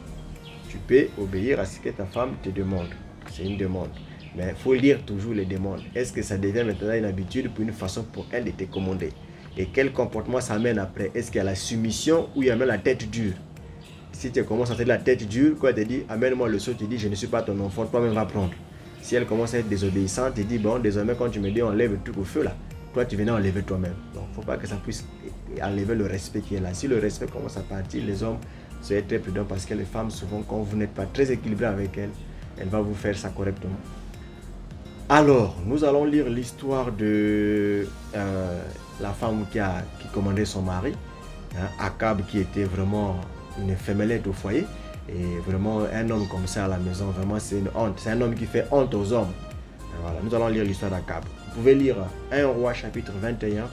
Tu peux obéir à ce que ta femme te demande. C'est une demande. Mais il faut lire toujours les demandes. Est-ce que ça devient maintenant une habitude pour une façon pour elle de te commander? Et quel comportement ça mène après? Est-ce qu'il y a la soumission ou il y a même la tête dure? Si tu commences à faire la tête dure, quand elle te dit amène-moi le seau, tu dis je ne suis pas ton enfant, toi-même va prendre. Si elle commence à être désobéissante, tu dis bon, désormais quand tu me dis enlève tout au feu là, toi tu venais enlever toi-même. Donc il ne faut pas que ça puisse enlever le respect qui est là. Si le respect commence à partir, les hommes, soyez très prudents parce que les femmes, souvent quand vous n'êtes pas très équilibré avec elles, elles vont vous faire ça correctement. Alors, nous allons lire l'histoire de la femme qui commandait son mari, hein, Akab, qui était vraiment une femmelette au foyer. Et vraiment, un homme comme ça à la maison, vraiment c'est une honte. C'est un homme qui fait honte aux hommes. Et voilà, nous allons lire l'histoire d'Akab. Vous pouvez lire 1 Roi chapitre 21,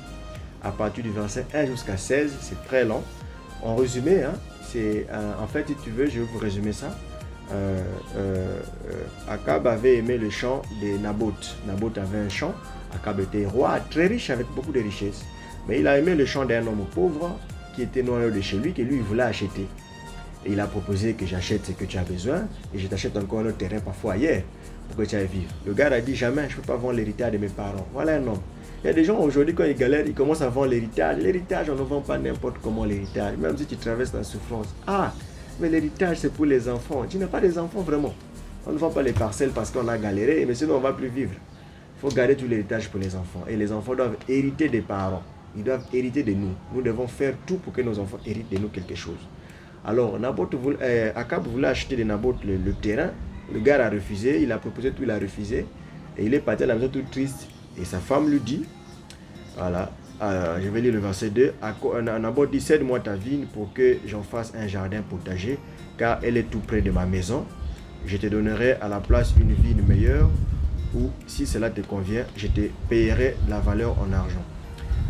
à partir du verset 1 jusqu'à 16. C'est très long. En résumé, hein, en fait, si tu veux, je vais vous résumer ça. Akab avait aimé le champ de Naboth. Naboth avait un champ. Akab était roi très riche avec beaucoup de richesses. Mais il a aimé le champ d'un homme pauvre qui était noyau de chez lui, que lui il voulait acheter. Et il a proposé que j'achète ce que tu as besoin et je t'achète encore un autre terrain parfois ailleurs pour que tu ailles vivre. Le gars a dit jamais, je ne peux pas vendre l'héritage de mes parents. Voilà un homme. Il y a des gens aujourd'hui quand ils galèrent, ils commencent à vendre l'héritage. L'héritage, on ne vend pas n'importe comment l'héritage, même si tu traverses la souffrance. Ah, mais l'héritage c'est pour les enfants. Tu n'as pas des enfants vraiment. On ne vend pas les parcelles parce qu'on a galéré, mais sinon on ne va plus vivre. Il faut garder tout l'héritage pour les enfants. Et les enfants doivent hériter des parents. Ils doivent hériter de nous. Nous devons faire tout pour que nos enfants héritent de nous quelque chose. Alors, Akab voulait acheter de Naboth le terrain. Le gars a refusé. Il a proposé tout, il a refusé. Et il est parti à la maison tout triste. Et sa femme lui dit, voilà, je vais lire le verset 2. Naboth dit, cède-moi ta vigne pour que j'en fasse un jardin potager, car elle est tout près de ma maison. Je te donnerai à la place une vigne meilleure, ou si cela te convient, je te payerai la valeur en argent.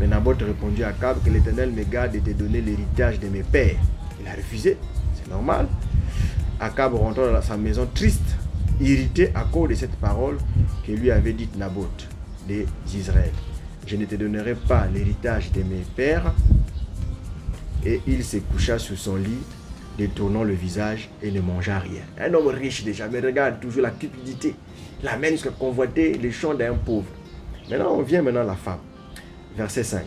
Mais Naboth répondit à Akab, que l'Éternel me garde de te donner l'héritage de mes pères. Il a refusé, c'est normal. Akab rentra dans sa maison triste, irrité à cause de cette parole que lui avait dite Naboth d'Israël. Je ne te donnerai pas l'héritage de mes pères. Et il se coucha sur son lit, détournant le visage et ne mangea rien. Un homme riche déjà, mais regarde toujours la cupidité. Il amène jusqu'à convoiter les champs d'un pauvre. Maintenant, on vient à la femme. Verset 5.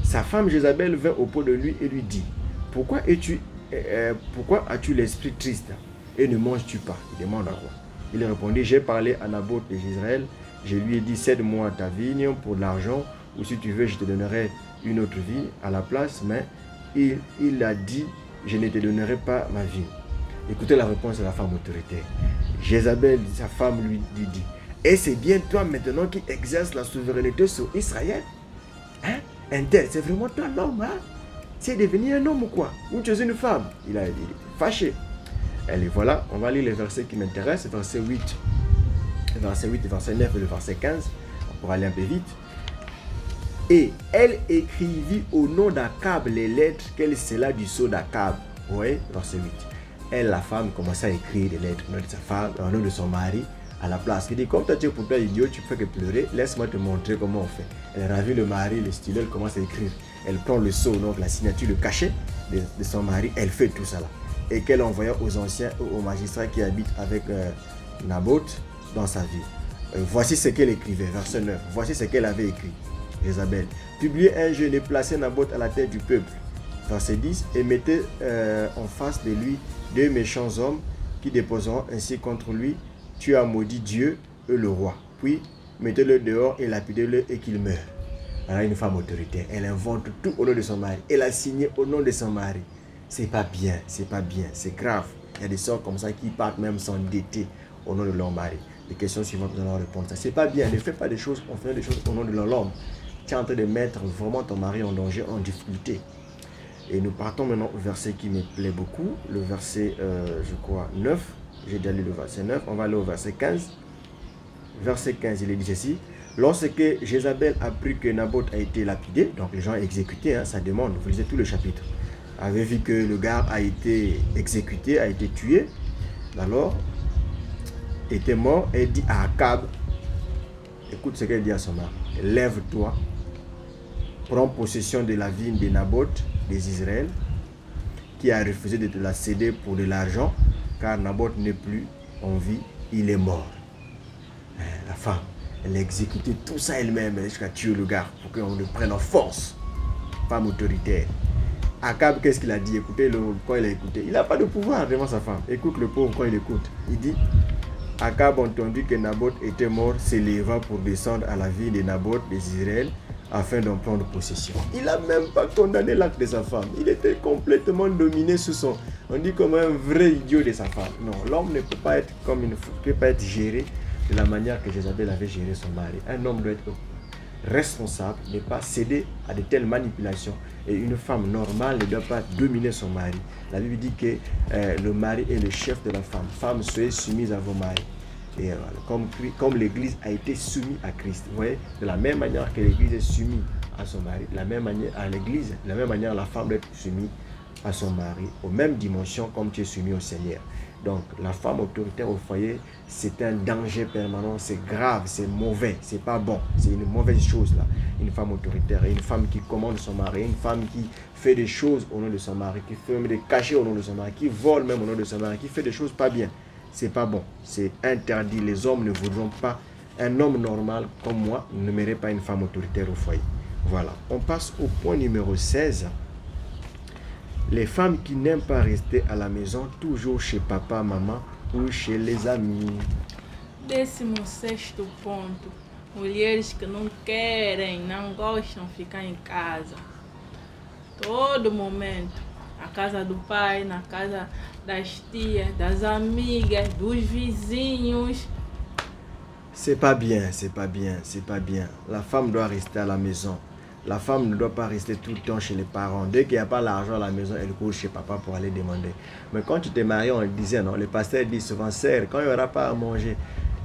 Sa femme Jézabel vint auprès de lui et lui dit, pourquoi as-tu l'esprit triste et ne manges-tu pas? Il demande à quoi? Il répondit, j'ai parlé à Naboth d'Israël, je lui ai dit, cède-moi ta vigne pour de l'argent, ou si tu veux, je te donnerai une autre vigne à la place, mais il a dit, je ne te donnerai pas ma vigne. Écoutez la réponse de la femme autoritaire. Jézabel, sa femme, lui dit, et c'est bien toi maintenant qui exerces la souveraineté sur Israël? Hein? Un tel, c'est vraiment toi l'homme, hein? C'est devenu un homme ou quoi? Ou tu es une femme? Il est fâché. Et voilà, on va lire les versets qui m'intéressent, verset 8, verset 9 et le verset 15, pour aller un peu vite. Et elle écrivit au nom d'Akab les lettres qu'elle scella du sceau d'Akab. Oui, verset 8. Elle, la femme, commença à écrire des lettres au nom de sa femme, au nom de son mari, à la place. Il dit, comme tu es pour toi idiot, tu fais que pleurer, laisse-moi te montrer comment on fait. Elle ravit le mari, le stylo, elle commence à écrire. Elle prend le sceau, donc la signature, le cachet de son mari, elle fait tout ça là. Et qu'elle envoya aux anciens, aux magistrats qui habitent avec Naboth dans sa ville. Voici ce qu'elle écrivait, verset 9. Voici ce qu'elle avait écrit, Jézabel. Publiez un jeûne et placez Naboth à la tête du peuple. Verset 10. Et mettez en face de lui deux méchants hommes qui déposeront ainsi contre lui. Tu as maudit Dieu et le roi. Puis mettez-le dehors et lapidez-le et qu'il meure. Alors une femme autoritaire, elle invente tout au nom de son mari. Elle a signé au nom de son mari. C'est pas bien, c'est pas bien, c'est grave. Il y a des sœurs comme ça qui partent même s'endetter au nom de leur mari. Les questions suivantes, nous allons répondre. Ça, c'est pas bien. Ne fais pas des choses, on fait des choses au nom de leur homme. Tu es en train de mettre vraiment ton mari en danger, en difficulté. Et nous partons maintenant au verset qui me plaît beaucoup, le verset, je crois, 9. J'ai déjà lu le verset 9. On va aller au verset 15. Verset 15, il est dit ceci. Lorsque Jézabel apprit que Naboth a été lapidé, donc les gens exécutés, hein, ça demande, vous lisez tout le chapitre, avait vu que le gars a été exécuté, a été tué, alors était mort et dit à Akab, écoute ce qu'elle dit à son mari, lève-toi, prends possession de la vigne de Naboth des Israël, qui a refusé de te la céder pour de l'argent, car Naboth n'est plus en vie, il est mort. La femme, elle a exécuté tout ça elle-même jusqu'à tuer le gars pour qu'on le prenne en force. Femme autoritaire. Akab, qu'est-ce qu'il a dit? Écoutez-le quand il a écouté. Il n'a pas de pouvoir devant sa femme. Écoute le pauvre quand il écoute. Il dit, Akab entendu que Naboth était mort, s'éleva pour descendre à la ville de Naboth des Israël afin d'en prendre possession. Il n'a même pas condamné l'acte de sa femme. Il était complètement dominé sous son... On dit comme un vrai idiot de sa femme. Non, l'homme ne peut pas être comme une... peut pas être géré de la manière que Jézabel avait géré son mari. Un homme doit être responsable, ne pas céder à de telles manipulations. Et une femme normale ne doit pas dominer son mari. La Bible dit que le mari est le chef de la femme. Femmes, soyez soumises à vos maris. Et comme l'Église a été soumise à Christ. Vous voyez, de la même manière que l'Église est soumise à son mari, de la même manière à l'Église, de la même manière la femme doit être soumise à son mari, aux mêmes dimensions comme tu es soumis au Seigneur. Donc la femme autoritaire au foyer, c'est un danger permanent, c'est grave, c'est mauvais, c'est pas bon, c'est une mauvaise chose là. Une femme autoritaire, une femme qui commande son mari, une femme qui fait des choses au nom de son mari, qui fait même des cachets au nom de son mari, qui vole même au nom de son mari, qui fait des choses pas bien. C'est pas bon, c'est interdit. Les hommes ne voudront pas, un homme normal comme moi ne mérite pas une femme autoritaire au foyer. Voilà, on passe au point numéro 16. Les femmes qui n'aiment pas rester à la maison, toujours chez papa, maman ou chez les amis. 16º ponto. Mulheres que não querem, não gostam de ficar em casa. Todo momento. Na casa do pai, na casa das tias, das amigas, dos vizinhos. C'est pas bien, c'est pas bien, c'est pas bien. La femme doit rester à la maison. La femme ne doit pas rester tout le temps chez les parents. Dès qu'il n'y a pas l'argent à la maison, elle court chez papa pour aller demander. Mais quand tu t'es marié, on le disait, non, le pasteur dit souvent, serre, quand il n'y aura pas à manger,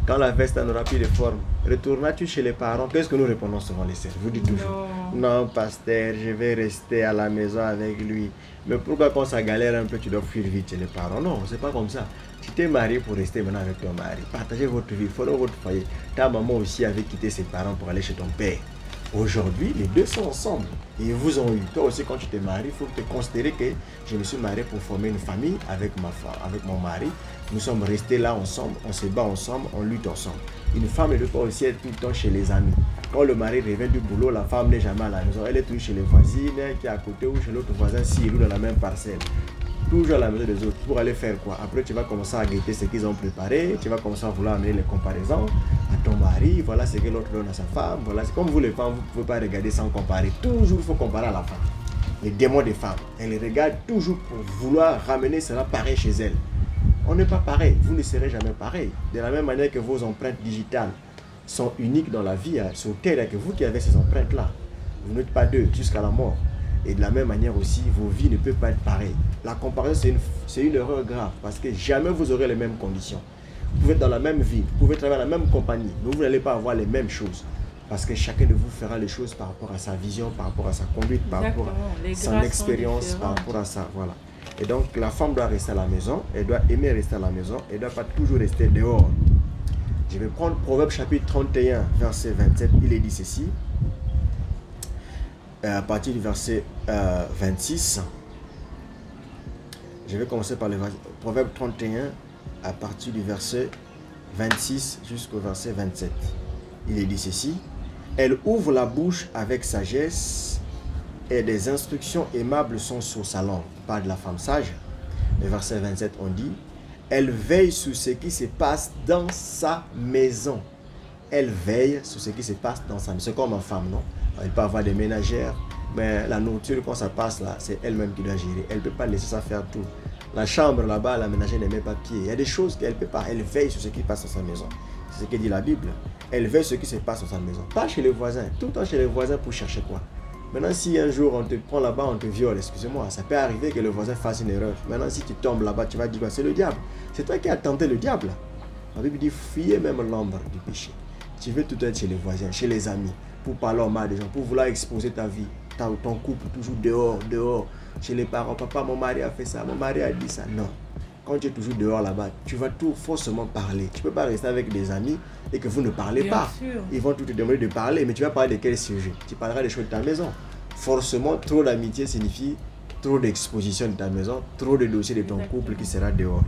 quand la veste n'aura plus de forme, retourneras-tu chez les parents? Qu'est-ce que nous répondons souvent les sœurs? Vous dites toujours, non, pasteur, je vais rester à la maison avec lui. Mais pourquoi quand ça galère un peu, tu dois fuir vite chez les parents? Non, c'est pas comme ça. Tu t'es marié pour rester maintenant avec ton mari. Partagez votre vie, follow votre foyer. Ta maman aussi avait quitté ses parents pour aller chez ton père. Aujourd'hui, les deux sont ensemble. Et ils vous ont eu. Toi aussi, quand tu t'es marié, il faut te considérer que je me suis marié pour former une famille avec ma femme, avec mon mari. Nous sommes restés là ensemble, on se bat ensemble, on lutte ensemble. Une femme ne peut pas aussi être tout le temps chez les amis. Quand le mari revient du boulot, la femme n'est jamais à la maison. Elle est toujours chez les voisines, qui est à côté ou chez l'autre voisin, s'il ou dans la même parcelle. Toujours à la maison des autres. Pour aller faire quoi? Après, tu vas commencer à guetter ce qu'ils ont préparé. Tu vas commencer à vouloir amener les comparaisons à ton mari. Voilà ce que l'autre donne à sa femme. Voilà. Comme vous les femmes, vous ne pouvez pas regarder sans comparer. Toujours, il faut comparer à la femme. Les démons des femmes. Elles les regardent toujours pour vouloir ramener cela pareil chez elles. On n'est pas pareil. Vous ne serez jamais pareil. De la même manière que vos empreintes digitales sont uniques dans la vie, sur terre, et que vous qui avez ces empreintes-là, vous n'êtes pas deux jusqu'à la mort. Et de la même manière aussi, vos vies ne peuvent pas être pareilles. La comparaison, c'est une erreur grave parce que jamais vous aurez les mêmes conditions. Vous pouvez être dans la même ville, vous pouvez travailler dans la même compagnie, mais vous n'allez pas avoir les mêmes choses. Parce que chacun de vous fera les choses par rapport à sa vision, par rapport à sa conduite, par rapport à son expérience, par rapport à ça. Voilà. Et donc, la femme doit rester à la maison, elle doit aimer rester à la maison, elle ne doit pas toujours rester dehors. Je vais prendre Proverbe chapitre 31, verset 27, il est dit ceci. À partir du verset 26, je vais commencer par le Proverbe 31 à partir du verset 26 jusqu'au verset 27. Il est dit ceci: elle ouvre la bouche avec sagesse et des instructions aimables sont sur sa langue. On parle de la femme sage. Le verset 27, on dit: elle veille sur ce qui se passe dans sa maison. Elle veille sur ce qui se passe dans sa maison. C'est comme une femme, non? Elle peut avoir des ménagères, mais la nourriture, quand ça passe là, c'est elle-même qui doit gérer. Elle ne peut pas laisser ça faire tout. La chambre là-bas, la ménagère ne met pas pied. Il y a des choses qu'elle ne peut pas. Elle veille sur ce qui passe dans sa maison. C'est ce que dit la Bible. Elle veille sur ce qui se passe dans sa maison. Pas chez les voisins. Tout le temps chez les voisins pour chercher quoi? Maintenant, si un jour on te prend là-bas, on te viole, excusez-moi, ça peut arriver que le voisin fasse une erreur. Maintenant, si tu tombes là-bas, tu vas dire, c'est le diable. C'est toi qui as tenté le diable. La Bible dit, fuyez même l'ombre du péché. Tu veux tout être chez les voisins, chez les amis, pour parler au mal des gens, pour vouloir exposer ta vie, ton couple, toujours dehors, chez les parents. Papa, mon mari a fait ça, mon mari a dit ça. Non. Quand tu es toujours dehors là-bas, tu vas tout forcément parler. Tu ne peux pas rester avec des amis et que vous ne parlez pas. Sûr. Ils vont tout te demander de parler, mais tu vas parler de quel sujet? Tu parleras des choses de ta maison. Forcément, trop d'amitié signifie trop d'exposition de ta maison, trop de dossiers de ton couple qui sera dehors.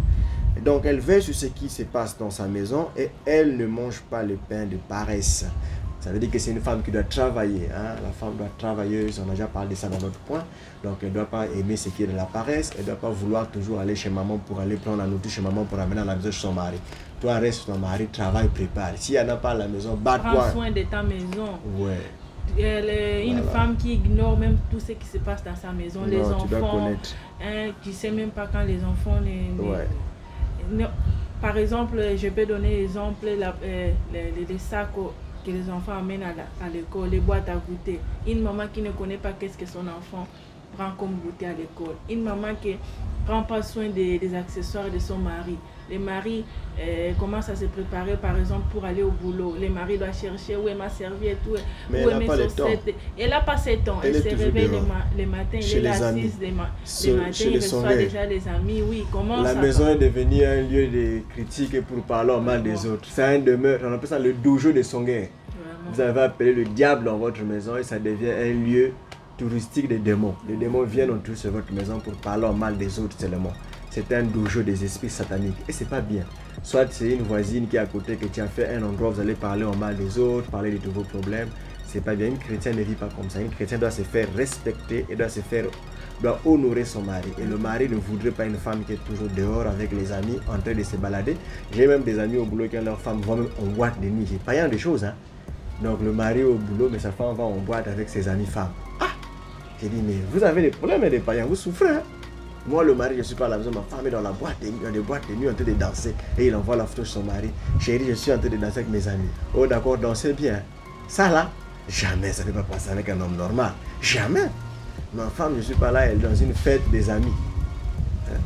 Et donc, elle veille sur ce qui se passe dans sa maison et elle ne mange pas le pain de paresse. Ça veut dire que c'est une femme qui doit travailler. Hein? La femme doit travailleuse, on a déjà parlé de ça dans notre point. Donc, elle ne doit pas aimer ce qui est de la paresse. Elle ne doit pas vouloir toujours aller chez maman pour aller prendre la nourriture chez maman pour amener à la maison chez son mari. Toi, reste sur ton mari, travaille, prépare. S'il n'y en a pas à la maison, bats-toi. Prends soin de ta maison. Ouais. Elle est une femme qui ignore même tout ce qui se passe dans sa maison. Non, les enfants, tu dois connaître. Tu ne sais même pas quand les enfants... Par exemple, je peux donner l'exemple, les sacs que les enfants amènent à l'école, les boîtes à goûter. Une maman qui ne connaît pas qu'est-ce que son enfant prend comme goûter à l'école. Une maman qui ne prend pas soin des accessoires de son mari. Les maris commencent à se préparer, par exemple, pour aller au boulot. Les maris doivent chercher où est ma serviette, où est mes chaussettes. Elle n'a pas ce temps. Elle se réveille le matin, elle est assise le matin, elle reçoit déjà les amis. Oui, comment la maison est devenue un lieu de critique pour parler au mal des autres. C'est un demeure, on appelle ça le dojo de Songhai. Vous avez appelé le diable dans votre maison et ça devient un lieu touristique des démons. Les démons viennent autour sur votre maison pour parler au mal des autres seulement. C'est un dojo des esprits sataniques et c'est pas bien. Soit c'est une voisine qui est à côté que tu as fait un endroit où vous allez parler au mal des autres, parler de tous vos problèmes. C'est pas bien. Une chrétienne ne vit pas comme ça. Une chrétienne doit se faire respecter et doit honorer son mari. Et le mari ne voudrait pas une femme qui est toujours dehors avec les amis en train de se balader. J'ai même des amis au boulot qui ont leur femme vont même en boîte de nuit. J'ai pas rien de choses. Hein. Donc le mari au boulot, mais sa femme va en boîte avec ses amis femmes. Ah! J'ai dit, mais vous avez des problèmes et des païens, vous souffrez. Hein? Moi, le mari, je ne suis pas à la maison, ma femme est dans la boîte, dans des boîtes de nuit en train de danser. Et il envoie la photo de son mari. Chérie, je suis en train de danser avec mes amis. Oh, d'accord, dansez bien. Ça là, Jamais ça ne peut pas passer avec un homme normal. Jamais. Ma femme, je ne suis pas là, elle est dans une fête des amis.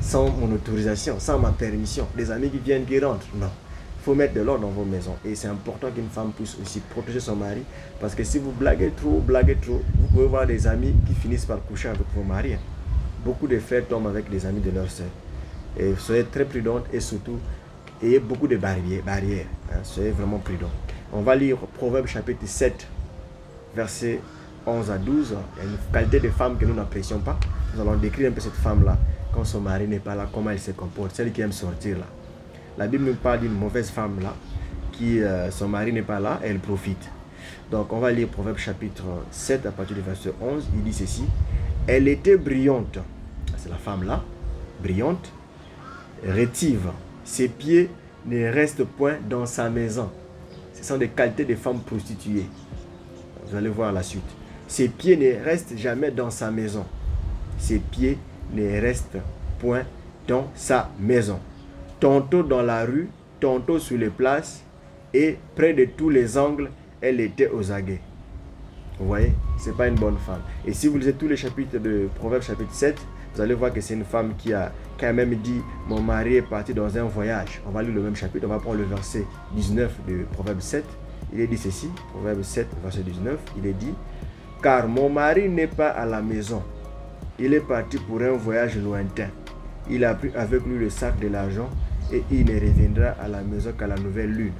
Sans mon autorisation, sans ma permission. Des amis qui viennent, qui rentrent. Non. Il faut mettre de l'ordre dans vos maisons. Et c'est important qu'une femme puisse aussi protéger son mari. Parce que si vous blaguez trop, vous pouvez voir des amis qui finissent par coucher avec vos maris. Beaucoup de frères tombent avec des amis de leur sœur. Et soyez très prudente et surtout, ayez beaucoup de barrières. Soyez vraiment prudents. On va lire Proverbe chapitre 7, versets 11 à 12. Il y a une qualité de femme que nous n'apprécions pas. Nous allons décrire un peu cette femme-là. Quand son mari n'est pas là, comment elle se comporte. Celle qui aime sortir là. La Bible nous parle d'une mauvaise femme là, qui son mari n'est pas là, elle profite. Donc on va lire Proverbe chapitre 7 à partir du verset 11. Il dit ceci. Elle était brillante. C'est la femme là. Brillante. Rétive. Ses pieds ne restent point dans sa maison. Ce sont des qualités de femmes prostituées. Vous allez voir la suite. Ses pieds ne restent jamais dans sa maison. Ses pieds ne restent point dans sa maison. Tantôt dans la rue, tantôt sur les places, et près de tous les angles, elle était aux aguets. Vous voyez, ce n'est pas une bonne femme. Et si vous lisez tous les chapitres de Proverbe chapitre 7, vous allez voir que c'est une femme qui a quand même dit « Mon mari est parti dans un voyage ». On va lire le même chapitre, on va prendre le verset 19 de Proverbe 7. Il est dit ceci, Proverbe 7, verset 19, il est dit « Car mon mari n'est pas à la maison, il est parti pour un voyage lointain. Il a pris avec lui le sac de l'argent et il ne reviendra à la maison qu'à la nouvelle lune. »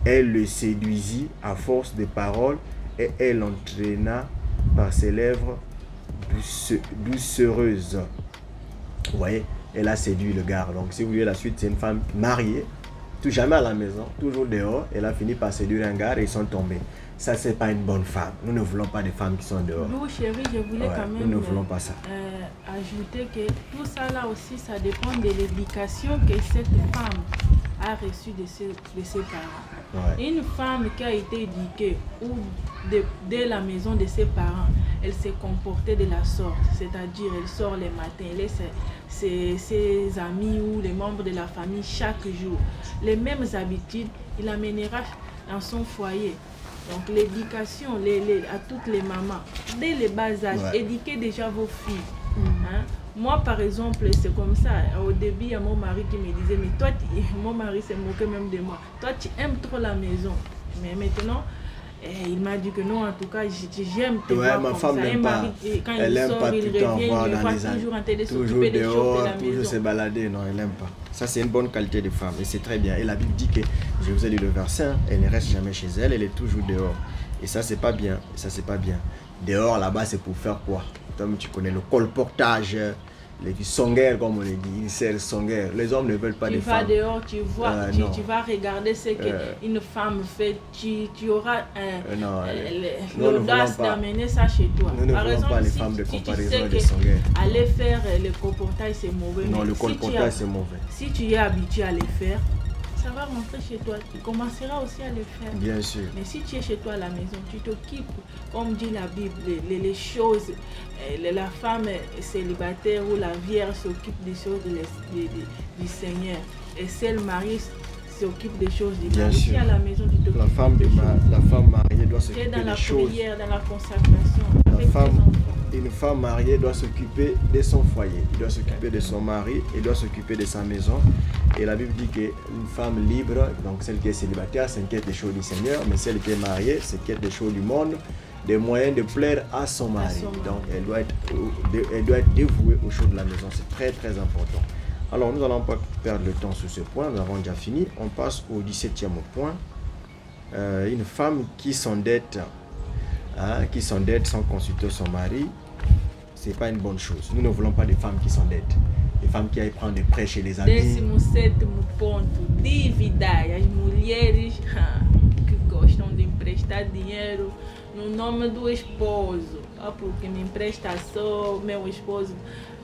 Elle le séduisit à force de paroles et elle l'entraîna par ses lèvres doucereuses. Vous voyez, elle a séduit le gars. Donc si vous voyez la suite, c'est une femme mariée, tout jamais à la maison, toujours dehors. Elle a fini par séduire un gars et ils sont tombés. Ça, c'est pas une bonne femme. Nous ne voulons pas de femmes qui sont dehors. Nous, chérie, je voulais quand même nous ne voulons pas ça. Ajouter que tout ça là aussi, ça dépend de l'éducation que cette femme a reçue de ses parents. Ouais. Une femme qui a été éduquée ou dès la maison de ses parents, elle s'est comportée de la sorte, c'est-à-dire elle sort les matins, elle laisse ses amis ou les membres de la famille chaque jour. Les mêmes habitudes, il amènera dans son foyer. Donc l'éducation à toutes les mamans, dès les bas âges, éduquez déjà vos filles. Hein? Moi par exemple, c'est comme ça. Au début, il y a mon mari qui me disait, mais toi, mon mari s'est moqué même de moi. Toi, tu aimes trop la maison. Mais maintenant, il m'a dit que non, en tout cas, j'aime te voir ma comme femme ça. Un mari, quand il sort, il revient, il me voit toujours en train de s'occuper des choses de la maison. Toujours se balader, non, elle n'aime pas. Ça, c'est une bonne qualité de femme et c'est très bien. Et la Bible dit que, je vous ai lu le verset, hein, elle ne reste jamais chez elle, elle est toujours dehors. Et ça, c'est pas bien. Et ça, c'est pas bien. Dehors, là-bas, c'est pour faire quoi? Toi, tu connais le colportage, les songueurs, comme on le dit, ils servent songueurs. Les hommes ne veulent pas de femmes. Tu vas dehors, tu vois, tu vas regarder ce qu'une femme fait, tu auras l'audace d'amener ça chez toi. Nous ne voulons pas les femmes de comparaison des songueurs. Aller faire le colportage, c'est mauvais. Non, le colportage, c'est mauvais. Si tu es habitué à le faire, ça va rentrer chez toi, tu commenceras aussi à le faire. Bien sûr. Mais si tu es chez toi à la maison, tu t'occupes, comme dit la Bible, les choses, la femme célibataire ou la vierge s'occupe des choses du Seigneur. Et celle mariée s'occupe des choses du mari. Si à la maison, tu t'occupes la femme mariée doit s'occuper des choses. Dans la prière, dans la consacration. Une femme mariée doit s'occuper de son foyer, il doit s'occuper de son mari, il doit s'occuper de sa maison. Et la Bible dit qu'une femme libre, donc celle qui est célibataire, s'inquiète des choses du Seigneur, mais celle qui est mariée s'inquiète des choses du monde, des moyens de plaire à son mari. Donc elle doit être dévouée aux choses de la maison, c'est très très important. Alors nous n'allons pas perdre le temps sur ce point, nous avons déjà fini. On passe au 17e point. Une femme qui s'endette sans consulter son mari, c'est pas une bonne chose. Nous ne voulons pas des femmes qui s'endettent. Des femmes qui aillent prendre des prêts chez les amis. 17º ponto, dívidas. As mulheres que gostam de emprestar dinheiro no nome do esposo. Porque me empresta só, meu esposo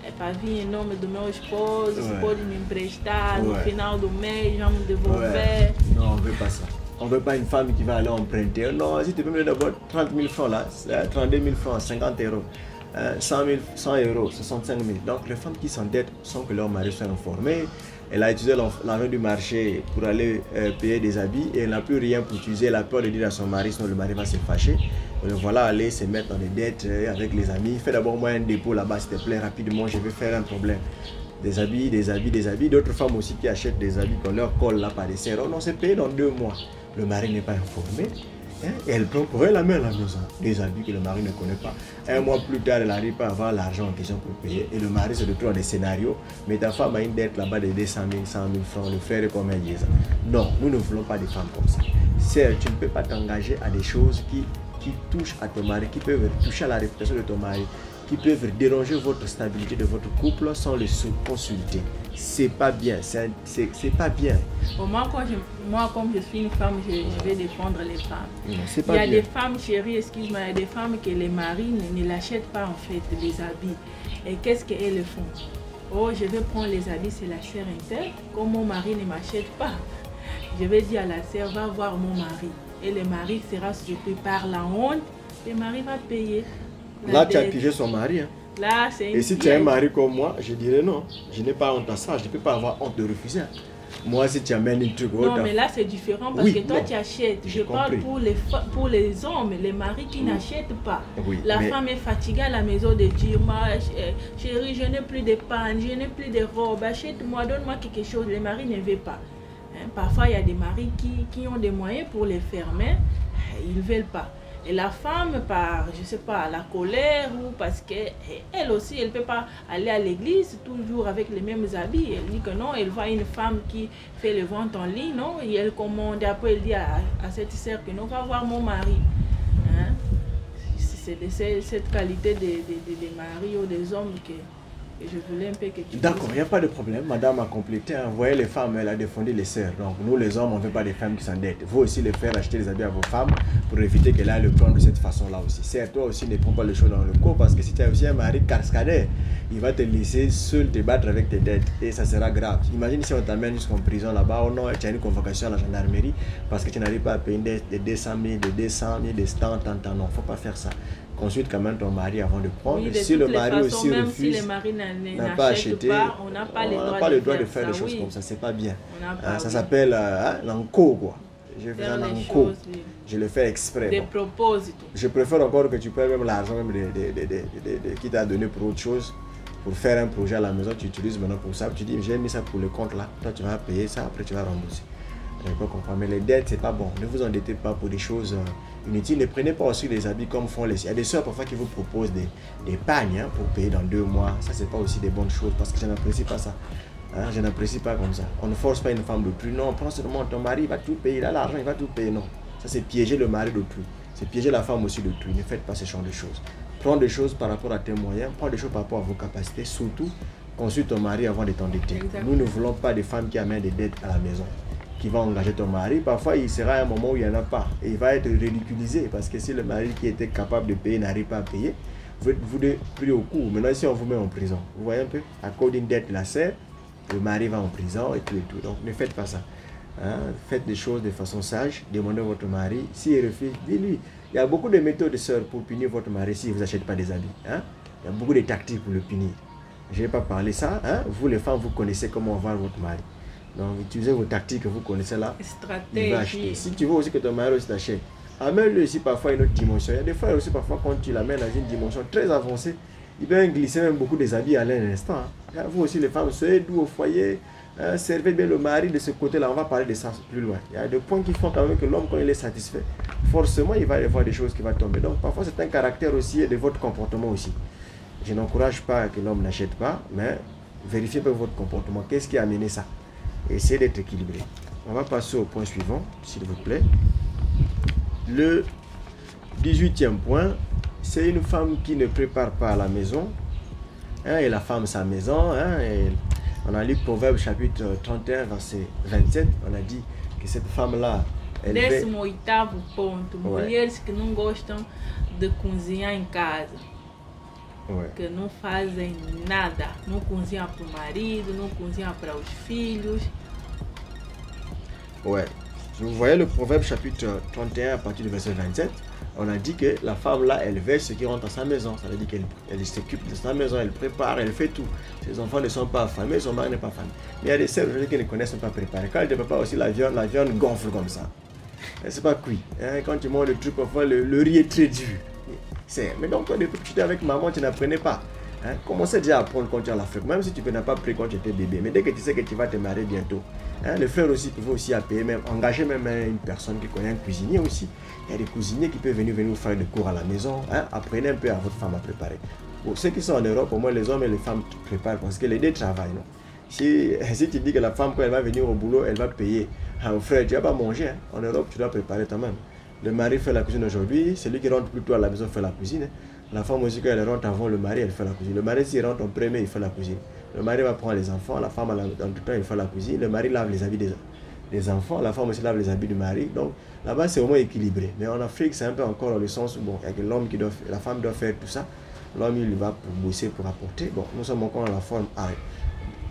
é para vir em nome do meu esposo, pode me emprestar, no final do mês, vamos devolver. Non, on ne veut pas ça. On ne veut pas une femme qui va aller emprunter. Non, si tu peux me donner d'abord 30 000 francs là, 32 000 francs, 50 euros. 100 000, 100 euros, 65 000. Donc les femmes qui s'endettent sans que leur mari soit informé, elle a utilisé l'argent du marché pour aller payer des habits et elle n'a plus rien pour utiliser. Elle a peur de dire à son mari, sinon le mari va se fâcher. Donc voilà, aller se mettre dans des dettes avec les amis. Fais d'abord moi un dépôt là-bas, s'il te plaît, rapidement, je vais faire un problème. Des habits, des habits, des habits. D'autres femmes aussi qui achètent des habits qu'on leur colle là par des serres. Oh non, c'est payé dans 2 mois. Le mari n'est pas informé. Et elle prend pour elle la main à la maison. Des habits que le mari ne connaît pas. Un mois plus tard, elle n'arrive pas à avoir l'argent en question pour payer. Et le mari se retrouve dans des scénarios. Mais ta femme a une dette là-bas de 200 000, 100 000 francs. Le frère est combien de ça? Non, nous ne voulons pas des femmes comme ça. Certes, tu ne peux pas t'engager à des choses qui touchent à ton mari, qui peuvent toucher à la réputation de ton mari, qui peuvent déranger votre stabilité de votre couple sans le consulter. C'est pas bien, c'est pas bien. Bon, moi, comme je suis une femme, je vais défendre les femmes. Non, il y a des femmes, chérie, excuse-moi, il y a des femmes que les maris ne l'achètent pas en fait, les habits. Et qu'est-ce qu'elles font? Oh, je vais prendre les habits, c'est la sœur interne. Comme mon mari ne m'achète pas, je vais dire à la sœur, va voir mon mari. Et le mari sera surpris par la honte. Le mari va payer. Là, tu as pigé son mari. Hein. Là, et si tu as un mari comme moi, je dirais non. Je n'ai pas honte à ça. Je ne peux pas avoir honte de refuser. Moi, si tu amènes une truc... Non, mais là, c'est différent parce que toi, tu achètes. Je parle pour les hommes, les maris qui n'achètent pas. Oui, la femme est fatiguée à la maison de dire, chérie, je n'ai plus de panne, je n'ai plus de robe, achète-moi, donne-moi quelque chose. Les maris ne veulent pas. Hein? Parfois, il y a des maris qui ont des moyens pour les faire, mais ils ne veulent pas. Et la femme, par, je ne sais pas, la colère ou parce qu'elle aussi, elle ne peut pas aller à l'église toujours avec les mêmes habits. Elle dit que non, elle voit une femme qui fait le vente en ligne, non, et elle commande. Et après, elle dit à cette sœur que non, va voir mon mari. Hein? C'est cette qualité des maris ou des hommes que je voulais un peu que tu... D'accord, il n'y a pas de problème. Madame a complété. Vous voyez, les femmes, elle a défendu les sœurs. Donc, nous, les hommes, on ne veut pas des femmes qui s'endettent. Vous aussi, les faire acheter des habits à vos femmes pour éviter qu'elle aille le prendre de cette façon-là aussi. Certes, toi aussi, ne prends pas les choses dans le coup parce que si tu as aussi un mari cascadeur, il va te laisser seul te battre avec tes dettes et ça sera grave. Imagine si on t'amène jusqu'en prison là-bas, oh non, tu as une convocation à la gendarmerie parce que tu n'arrives pas à payer des 200 000, des 200 000, des 100, non, il ne faut pas faire ça. Consulte quand même ton mari avant de prendre. Oui, si le mari façons, aussi même refuse, si le mari n'a pas acheté, on n'a pas le droit de faire des choses comme ça. C'est pas bien. Ça oui. s'appelle l'enco, quoi. Je fais un enco. Oui. Je le fais exprès. Des bon. propositions. Je préfère encore que tu payes même l'argent qui t'a donné pour autre chose. Pour faire un projet à la maison, tu utilises maintenant pour ça. Tu dis, j'ai mis ça pour le compte là. Toi, tu vas payer ça, après tu vas rembourser. Je peux comprendre. Mais les dettes, c'est pas bon. Ne vous endettez pas pour des choses inutiles. Ne prenez pas aussi des habits comme font les... Il y a des soeurs parfois qui vous proposent des pagnes hein, pour payer dans 2 mois. Ça, c'est pas aussi des bonnes choses parce que je n'apprécie pas ça. Hein, je n'apprécie pas comme ça. On ne force pas une femme d'autrui. Non, prends seulement ton mari, il va tout payer. Il a l'argent, il va tout payer. Non. Ça, c'est piéger le mari d'autrui. C'est piéger la femme aussi d'autrui. Ne faites pas ce genre de choses. Prends des choses par rapport à tes moyens. Prends des choses par rapport à vos capacités. Surtout, consulte ton mari avant de t'endetter. Nous ne voulons pas des femmes qui amènent des dettes à la maison, qui va engager ton mari. Parfois, il sera un moment où il n'y en a pas. Et il va être ridiculisé parce que si le mari qui était capable de payer n'arrive pas à payer, vous êtes pris au coup. Maintenant, ici, on vous met en prison. Vous voyez un peu? À cause d'une dette de la sœur, le mari va en prison et tout et tout. Donc, ne faites pas ça. Hein? Faites des choses de façon sage. Demandez à votre mari. S'il refuse, dis-lui. Il y a beaucoup de méthodes de sœurs pour punir votre mari s'il ne vous achète pas des habits. Hein? Il y a beaucoup de tactiques pour le punir. Je ne vais pas parler ça. Hein? Vous, les femmes, vous connaissez comment vendre votre mari. Donc, utilisez vos tactiques que vous connaissez là. Il va acheter. Si tu veux aussi que ton mari aussi t'achète, amène-le aussi parfois une autre dimension. Il y a des fois aussi parfois quand tu l'amènes dans une dimension très avancée, il peut glisser même beaucoup des habits à l'instant. Hein. Vous aussi les femmes, soyez doux au foyer, hein, servez bien le mari de ce côté-là. On va parler de ça plus loin. Il y a des points qui font quand même que l'homme, quand il est satisfait, forcément il va y avoir des choses qui vont tomber. Donc parfois c'est un caractère aussi et de votre comportement aussi. Je n'encourage pas que l'homme n'achète pas, mais vérifiez bien votre comportement. Qu'est-ce qui a amené ça? Essayez d'être équilibré. On va passer au point suivant, s'il vous plaît. Le 18e point, c'est une femme qui ne prépare pas à la maison. Hein, et la femme sa maison. Hein, et on a lu Proverbe chapitre 31, verset 27. On a dit que cette femme-là... 18º ponto. Mulheres que não gostam de cozinhar em casa. Ouais. Que não fazem nada, não cozinham para o marido, não cozinham para os filhos. Ouais. Vous voyez le Proverbe chapitre 31 à partir du verset 27. On a dit que la femme là, elle veille ce qui rentre à sa maison. Ça veut dire qu'elle s'occupe de sa maison, elle prépare, elle fait tout. Ses enfants ne sont pas affamés, son mari n'est pas affamé. Mais il y a des sœurs aujourd'hui qui ne connaissent pas préparer. Quand elle ne prépare aussi la viande gonfle comme ça. C'est pas cuit. Hein? Quand tu manges le truc, parfois le riz est très dur. Mais donc, toi, depuis que tu étais avec maman, tu n'apprenais pas. Hein? Commencez déjà à apprendre quand tu es à l'Afrique. Même si tu n'as pas appris quand tu étais bébé. Mais dès que tu sais que tu vas te marier bientôt, hein? Les frères aussi peuvent aussi payer, même engager même une personne qui connaît un cuisinier aussi. Il y a des cuisiniers qui peuvent venir vous faire des cours à la maison. Hein? Apprenez un peu à votre femme à préparer. Pour ceux qui sont en Europe, au moins les hommes et les femmes préparent parce que les deux travaillent. Non? Si tu dis que la femme, quand elle va venir au boulot, elle va payer. Hein, frère, tu ne vas pas manger. Hein? En Europe, tu dois préparer toi-même. Le mari fait la cuisine aujourd'hui, celui qui rentre plus tôt à la maison fait la cuisine. Hein? La femme aussi, quand elle rentre avant le mari, elle fait la cuisine. Le mari, s'il rentre en premier, il fait la cuisine. Le mari va prendre les enfants, la femme, dans tout temps, il fait la cuisine. Le mari lave les habits des enfants, la femme aussi lave les habits du mari. Donc là-bas, c'est vraiment équilibré. Mais en Afrique, c'est un peu encore dans le sens où bon, l'homme qui doit, la femme doit faire tout ça. L'homme, il va pour bosser, pour apporter. Bon, nous sommes encore dans la forme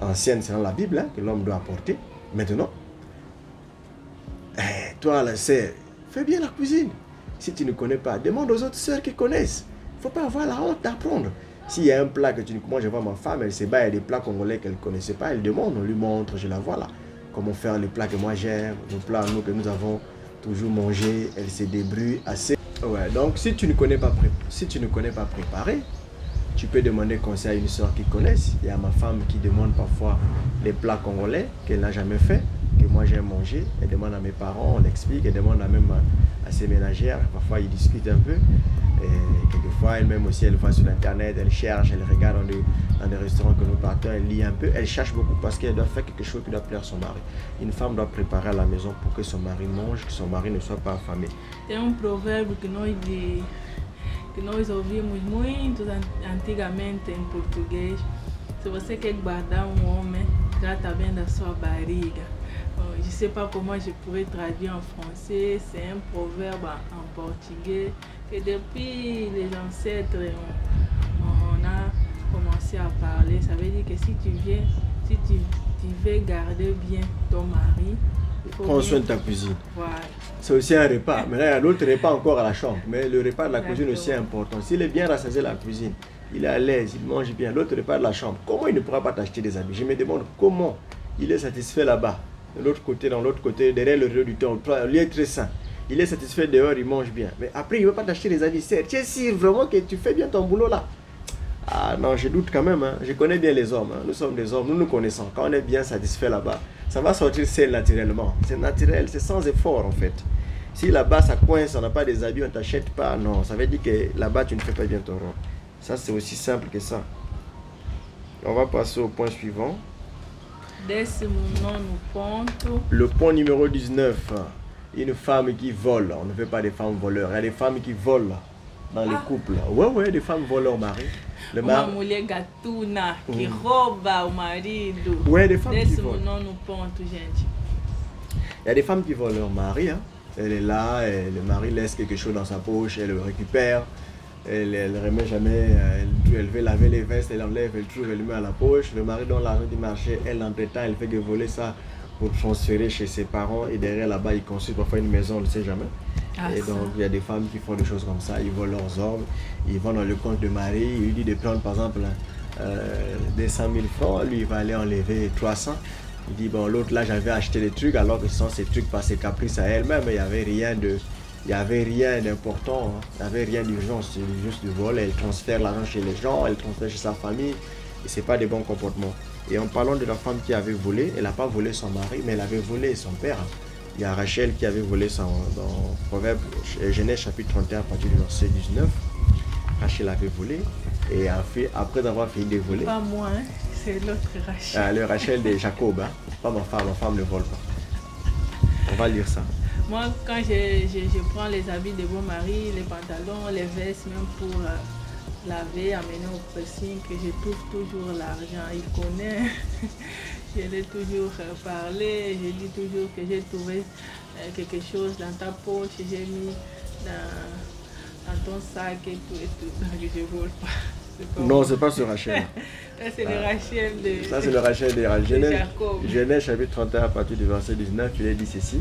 ancienne, c'est dans la Bible hein, que l'homme doit apporter. Maintenant, toi, la sœur, fais bien la cuisine. Si tu ne connais pas, demande aux autres sœurs qui connaissent. Il ne faut pas avoir la honte d'apprendre. S'il y a un plat que tu ne connais pas, moi je vois ma femme, elle se bat, il y a des plats congolais qu'elle ne connaissait pas, elle demande, on lui montre, je la vois là. Comment faire les plats que moi j'aime, les plats nous, que nous avons toujours mangés, elle se débrouille assez. Ouais, donc si tu ne connais pas préparer, tu peux demander conseil à une soeur qui connaisse. Il y a ma femme qui demande parfois les plats congolais qu'elle n'a jamais fait, que moi j'aime manger. Elle demande à mes parents, on l'explique, elle demande même à ses ménagères. Parfois ils discutent un peu. Et quelquefois elle-même aussi elle va sur internet, elle cherche, elle regarde dans des restaurants que nous partons, elle lit un peu, elle cherche beaucoup parce qu'elle doit faire quelque chose qui doit plaire à son mari. Une femme doit préparer à la maison pour que son mari mange, que son mari ne soit pas affamé. Tem provérbio que nós ouvimos muito antigamente em português. Se você quer guardar homem, trata bem da sua barriga. Je ne sais pas comment je pourrais traduire en français, c'est un proverbe en portugais que depuis les ancêtres on a commencé à parler. Ça veut dire que si tu veux garder bien ton mari, prends soin de ta cuisine. Voilà. C'est aussi un repas. Mais là, il y a d'autres repas encore à la chambre. Mais le repas de la cuisine aussi est important. S'il est bien rassasié la cuisine, il est à l'aise, il mange bien. L'autre repas de la chambre, comment il ne pourra pas t'acheter des habits? Je me demande comment il est satisfait là-bas. De l'autre côté, dans l'autre côté, derrière le rideau du temps, il est très sain. Il est satisfait dehors, il mange bien. Mais après, il ne veut pas t'acheter des habits. Tu es sûr vraiment que tu fais bien ton boulot là? Ah non, je doute quand même. Hein. Je connais bien les hommes. Hein. Nous sommes des hommes, nous nous connaissons. Quand on est bien satisfait là-bas, ça va sortir seul naturellement. C'est naturel, c'est sans effort en fait. Si là-bas ça coince, on n'a pas des habits, on ne t'achète pas, non. Ça veut dire que là-bas tu ne fais pas bien ton rôle. Ça c'est aussi simple que ça. On va passer au point suivant. Le point numéro 19. Une femme qui vole. On ne veut pas des femmes voleurs. Il y a des femmes qui volent dans les couples. Ouais, des femmes volent leur mari. Uma mulher gatuna que rouba o marido. Ouais, des femmes qui volent. Il y a des femmes qui volent leur mari. Hein. Elle est là, et le mari laisse quelque chose dans sa poche, elle le récupère. Elle ne remet jamais, elle veut laver les vestes, elle enlève, elle trouve, elle le met à la poche. Le mari donne l'argent du marché, elle entre-temps, elle fait que voler ça pour transférer chez ses parents. Et derrière là-bas, ils construisent parfois une maison, on ne sait jamais. Et donc, il y a des femmes qui font des choses comme ça, ils volent leurs hommes, ils vont dans le compte de mari, il lui dit de prendre par exemple des 100 000 francs, lui il va aller enlever 300. Il dit, bon, l'autre là, j'avais acheté des trucs, alors que ce sont ces trucs par ses caprices à elle-même, il n'y avait rien d'important, hein. Il n'y avait rien d'urgence, c'est juste du vol. Elle transfère l'argent chez les gens, elle transfère chez sa famille, et ce n'est pas des bons comportements. Et en parlant de la femme qui avait volé, elle n'a pas volé son mari, mais elle avait volé son père. Il y a Rachel qui avait volé dans Proverbe, Genèse chapitre 31, à partir du verset 19. Rachel avait volé, et après avoir fini de voler... Pas moi, hein? C'est l'autre Rachel. Ah, le Rachel de Jacob, hein? Pas ma femme ne vole pas. On va lire ça. Moi, quand je prends les habits de mon mari, les pantalons, les vestes, même pour laver, amener au pressing, que je trouve toujours l'argent. Il connaît, je l'ai toujours parlé, je dis toujours que j'ai trouvé quelque chose dans ta poche, j'ai mis dans ton sac et tout, donc je ne vole pas. Non, c'est pas ce Rachel. C'est le Rachel de... Ça, c'est le Rachel de Jacob. Genèse chapitre 31, à partir du verset 19, il est dit ceci.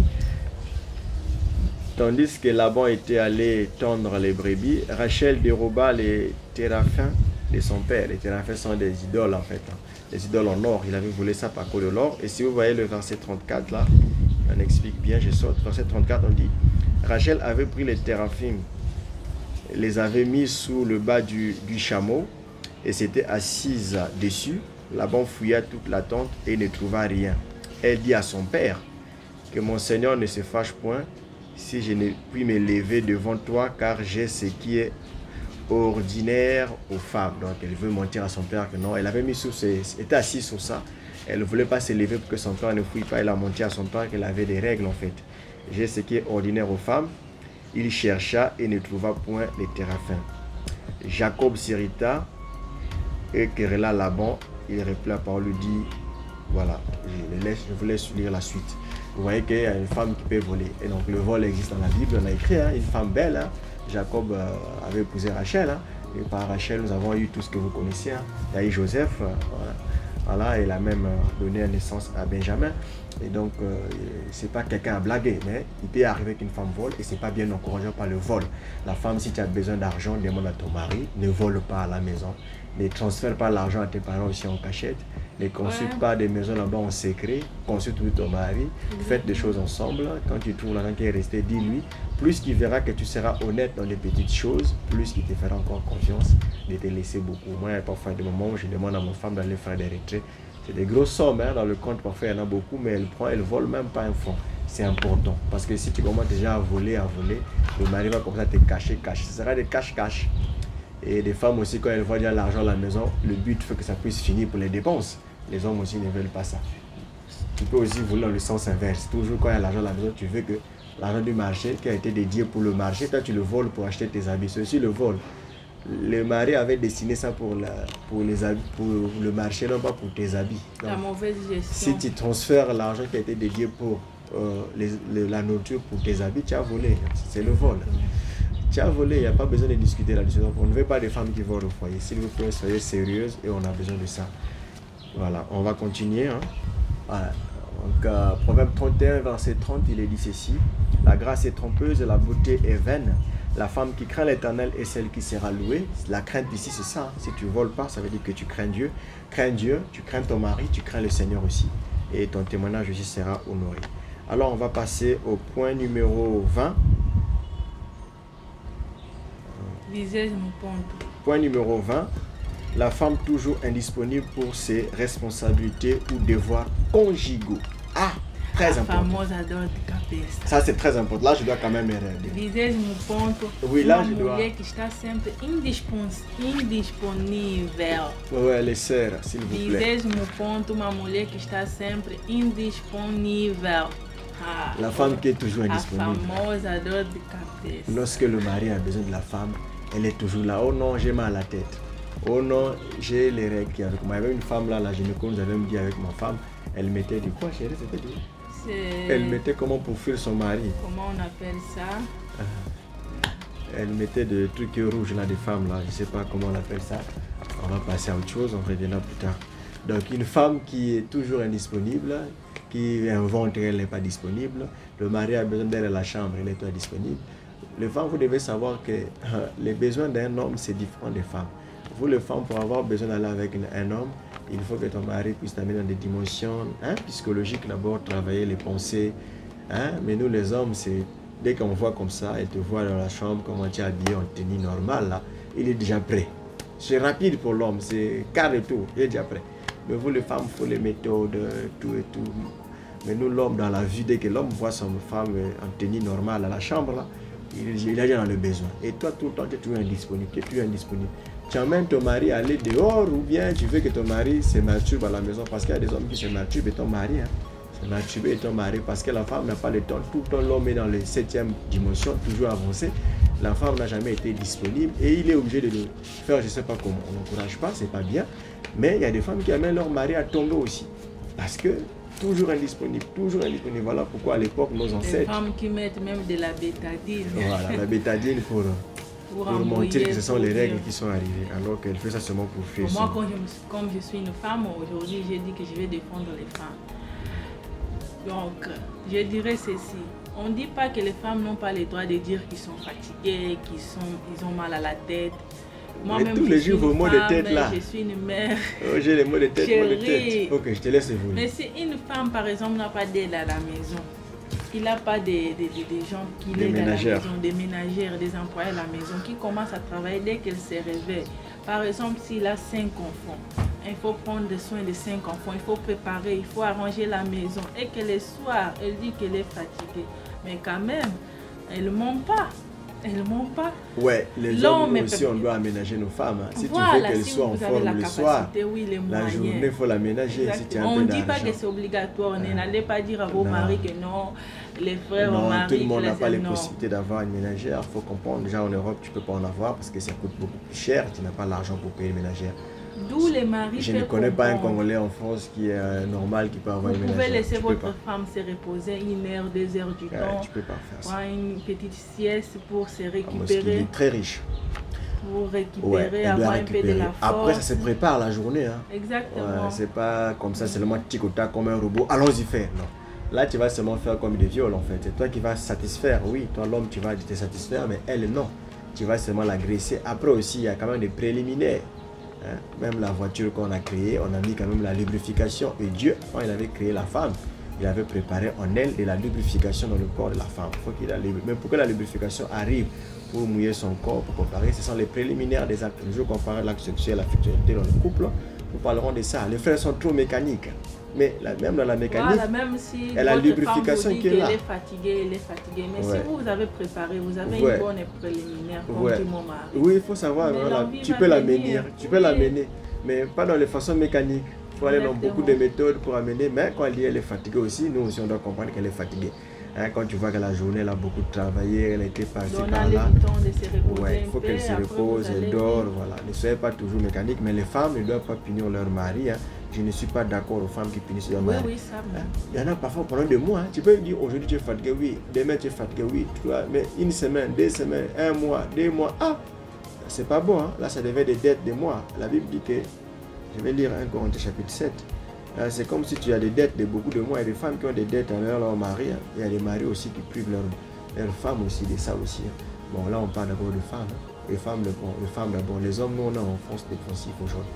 Tandis que Laban était allé tondre les brebis, Rachel déroba les téraphins de son père. Les téraphins sont des idoles en fait, hein. Des idoles en or. Il avait volé ça par cause de l'or. Et si vous voyez le verset 34 là, on explique bien, je saute. Verset 34, on dit, Rachel avait pris les téraphim, les avait mis sous le bas du chameau et s'était assise dessus. Laban fouilla toute la tente et ne trouva rien. Elle dit à son père, que mon Seigneur ne se fâche point si je ne puis me lever devant toi, car j'ai ce qui est ordinaire aux femmes. Donc elle veut mentir à son père que non, elle avait mis était assise sur ça. Elle ne voulait pas se lever pour que son père ne fouille pas. Elle a menti à son père qu'elle avait des règles en fait. J'ai ce qui est ordinaire aux femmes. Il chercha et ne trouva point les téraphins. Jacob s'irrita et querella Laban. Il reprit la parole, lui dit, voilà, je vous laisse lire la suite. Vous voyez qu'il y a une femme qui peut voler. Et donc le vol existe dans la Bible, on a écrit, hein, une femme belle. Hein. Jacob avait épousé Rachel. Hein. Et par Rachel, nous avons eu tout ce que vous connaissez. Hein. Il y a eu Joseph. Voilà, il a même donné naissance à Benjamin. Et donc, c'est pas quelqu'un à blaguer, mais il peut arriver qu'une femme vole et c'est pas bien encourageant par le vol. La femme, si tu as besoin d'argent, demande à ton mari, ne vole pas à la maison. Ne transfère pas l'argent à tes parents aussi en cachette. Ne consulte pas des maisons là-bas en secret. Consulte ton mari. Faites des choses ensemble. Quand tu trouves l'argent qui est resté, dis-lui. Plus qu'il verra que tu seras honnête dans les petites choses, plus il te fera encore confiance de te laisser beaucoup. Moi, il y a parfois des moments où je demande à ma femme d'aller faire des retraits. C'est des grosses sommes hein, dans le compte, parfois il y en a beaucoup, mais elle vole même pas un franc. C'est important. Parce que si tu commences déjà à voler, le mari va comme ça te cacher. Ce sera des cache-cache. Et des femmes aussi, quand elles voient déjà l'argent à la maison, le but fait que ça puisse finir pour les dépenses. Les hommes aussi ne veulent pas ça. Tu peux aussi voler dans le sens inverse. Toujours quand il y a l'argent à la maison, tu veux que l'argent du marché qui a été dédié pour le marché, toi tu le voles pour acheter tes habits. C'est aussi le vol. Le mari avait destiné ça pour le marché, non pas pour tes habits. Donc, la mauvaise gestion. Si tu transfères l'argent qui a été dédié pour la nourriture pour tes habits, tu as volé. C'est le vol. Tu as volé, il n'y a pas besoin de discuter là-dessus. On ne veut pas des femmes qui volent au foyer. S'il vous plaît, soyez sérieuses et on a besoin de ça. Voilà, on va continuer. Hein. Voilà. Donc, Proverbe 31, verset 30, il est dit ceci. La grâce est trompeuse et la beauté est vaine. La femme qui craint l'Éternel est celle qui sera louée. La crainte ici, c'est ça. Si tu ne voles pas, ça veut dire que tu crains Dieu. Crains Dieu, tu crains ton mari, tu crains le Seigneur aussi. Et ton témoignage aussi sera honoré. Alors, on va passer au point numéro 20. Point numéro 20. La femme toujours indisponible pour ses responsabilités ou devoirs conjugaux. Ah, très important. Ça, c'est très important. Là, je dois quand même Dizes no ponto, oui, là, uma je dois... mulher que está sempre indisponível. Oui, les sœurs, s'il vous plaît. Dizes no ponto, uma mulher que está sempre indisponível. Ah, la femme qui est toujours indisponible. La famosa dor de cabeça. Lorsque le mari a besoin de la femme, elle est toujours là. Oh non, j'ai mal à la tête. Oh non, j'ai les règles qui avec moi. Il y avait une femme là, la gynéco nous avait dit avec ma femme, elle mettait du quoi chérie, c'était du... Elle mettait comment pour fuir son mari. Comment on appelle ça? Elle mettait des trucs rouges là, des femmes là, je sais pas comment on appelle ça. On va passer à autre chose, on reviendra plus tard. Donc une femme qui est toujours indisponible, qui invente qu'elle n'est pas disponible, le mari a besoin d'elle à la chambre, elle est pas disponible. Les femmes, vous devez savoir que les besoins d'un homme, c'est différent des femmes. Vous, les femmes, pour avoir besoin d'aller avec un homme, il faut que ton mari puisse t'amener dans des dimensions psychologiques, d'abord travailler les pensées. Mais nous, les hommes, c'est dès qu'on voit comme ça, elle te voit dans la chambre, comment tu es habillé en tenue normale, là, il est déjà prêt. C'est rapide pour l'homme, c'est quart et tout, il est déjà prêt. Mais vous, les femmes, il faut les méthodes, tout et tout. Mais nous, l'homme, dans la vie, dès que l'homme voit son femme en tenue normale à la chambre, là, il est déjà dans le besoin. Et toi, tout le temps, tu es toujours indisponible. Tu emmènes ton mari à aller dehors ou bien tu veux que ton mari se masturbe à la maison parce qu'il y a des hommes qui se masturbent et ton mari, se masturbe et ton mari parce que la femme n'a pas le temps. Tout le temps, l'homme est dans la 7e dimension, toujours avancé. La femme n'a jamais été disponible et il est obligé de le faire, je ne sais pas comment. On n'encourage pas, c'est pas bien. Mais il y a des femmes qui amènent leur mari à tomber aussi. Parce que toujours indisponible, toujours indisponible. Voilà pourquoi à l'époque, nos ancêtres... Les femmes qui mettent même de la bétadine. Voilà, la bétadine pour montrer que ce sont les règles qui sont arrivées, alors qu'elle fait ça seulement pour faire moi, comme je suis une femme, aujourd'hui, j'ai dit que je vais défendre les femmes. Donc, je dirais ceci. On ne dit pas que les femmes n'ont pas le droit de dire qu'ils sont fatiguées, qu'ils ont mal à la tête. Moi-même, tous les jours, vos mots de tête là. Je suis une mère. Oh, j'ai les mots de tête, mots de tête. Ok, je te laisse évoluer. Mais si une femme, par exemple, n'a pas d'aide à la maison, il n'a pas des gens qui l'aident à la maison, des ménagères, des employés à la maison, qui commencent à travailler dès qu'elle se réveille. Par exemple, s'il a 5 enfants, il faut prendre soin de 5 enfants, il faut préparer, il faut arranger la maison. Et que le soir, elle dit qu'elle est fatiguée. Mais quand même, elle ne ment pas. Elle ne ment pas. Ouais, les hommes aussi, on doit aménager nos femmes. Si voilà, tu veux qu'elles soient en forme le soir, oui, la journée, il faut l'aménager. Si on ne dit pas que c'est obligatoire. N'allez pas dire à vos maris que non, les frères, non, vos maris. Tout le monde n'a pas les possibilités d'avoir une ménagère. Il faut comprendre. Déjà en Europe, tu ne peux pas en avoir parce que ça coûte beaucoup plus cher. Tu n'as pas l'argent pour payer une ménagère. D'où les maris. Je ne connais pas un Congolais en France qui est normal, qui peut avoir une ménagère. Vous pouvez laisser votre femme se reposer 1 heure, 2 heures du temps. Tu peux pas faire ça. Une petite sieste pour se récupérer. Parce qu'il est très riche. Pour récupérer, avoir un peu de la force. Après, ça se prépare la journée. Hein. Exactement. C'est pas comme ça, seulement tic-tac comme un robot. Allons-y faire. Non. Là, tu vas seulement faire comme des viols en fait. C'est toi qui vas satisfaire. Oui, toi l'homme, tu vas te satisfaire, mais elle, non. Tu vas seulement l'agresser. Après aussi, il y a quand même des préliminaires. Hein? Même la voiture qu'on a créée, on a mis quand même la lubrification. Et Dieu, quand il avait créé la femme, il avait préparé en elle de la lubrification dans le corps de la femme. Faut qu'il a mais pour que la lubrification arrive, pour mouiller son corps, pour comparer, ce sont les préliminaires des actes. Je comparer l'acte sexuel, l'affectivité dans le couple. Nous parlerons de ça. Les frères sont trop mécaniques. Mais même dans la mécanique, voilà, même si il y a la lubrification qui est là. Elle est fatiguée, Mais si vous avez préparé, vous avez une bonne préliminaire, comme dit mon mari. Oui, il faut savoir, voilà, tu peux l'amener, mais pas dans les façons mécaniques. Il faut aller dans beaucoup de méthodes pour amener, mais quand elle dit elle est fatiguée aussi, nous aussi on doit comprendre qu'elle est fatiguée. Hein, quand tu vois que la journée elle a beaucoup travaillé, elle a été partie par là, il faut qu'elle se repose, elle dort, voilà. Ne soyez pas toujours mécanique, mais les femmes ne doivent pas punir leur mari. Hein. Je ne suis pas d'accord aux femmes qui punissent leur mari. Oui, ça. Hein? Il y en a parfois pendant 2 mois. Hein. Tu peux dire aujourd'hui tu es fatigué, oui. Demain tu es fatigué, oui. Tu vois, mais 1 semaine, 2 semaines, 1 mois, 2 mois. Ah, c'est pas bon. Hein. Là, ça devait des dettes de mois. La Bible dit que, je vais lire 1 Corinthiens chapitre 7. C'est comme si tu as des dettes de beaucoup de mois. Il y a des femmes qui ont des dettes envers leur mari. Hein. Il y a des maris aussi qui privent leurs femmes aussi de ça aussi. Hein. Bon, là, on parle d'abord de femmes. Hein. Les femmes d'abord. Les hommes, nous, on est en force défensive aujourd'hui.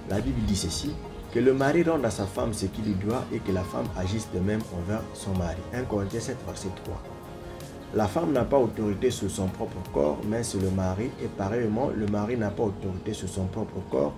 La Bible dit ceci, que le mari rende à sa femme ce qu'il lui doit et que la femme agisse de même envers son mari. 1 Corinthiens 7, verset 3. La femme n'a pas autorité sur son propre corps, mais sur le mari. Et pareillement, le mari n'a pas autorité sur son propre corps,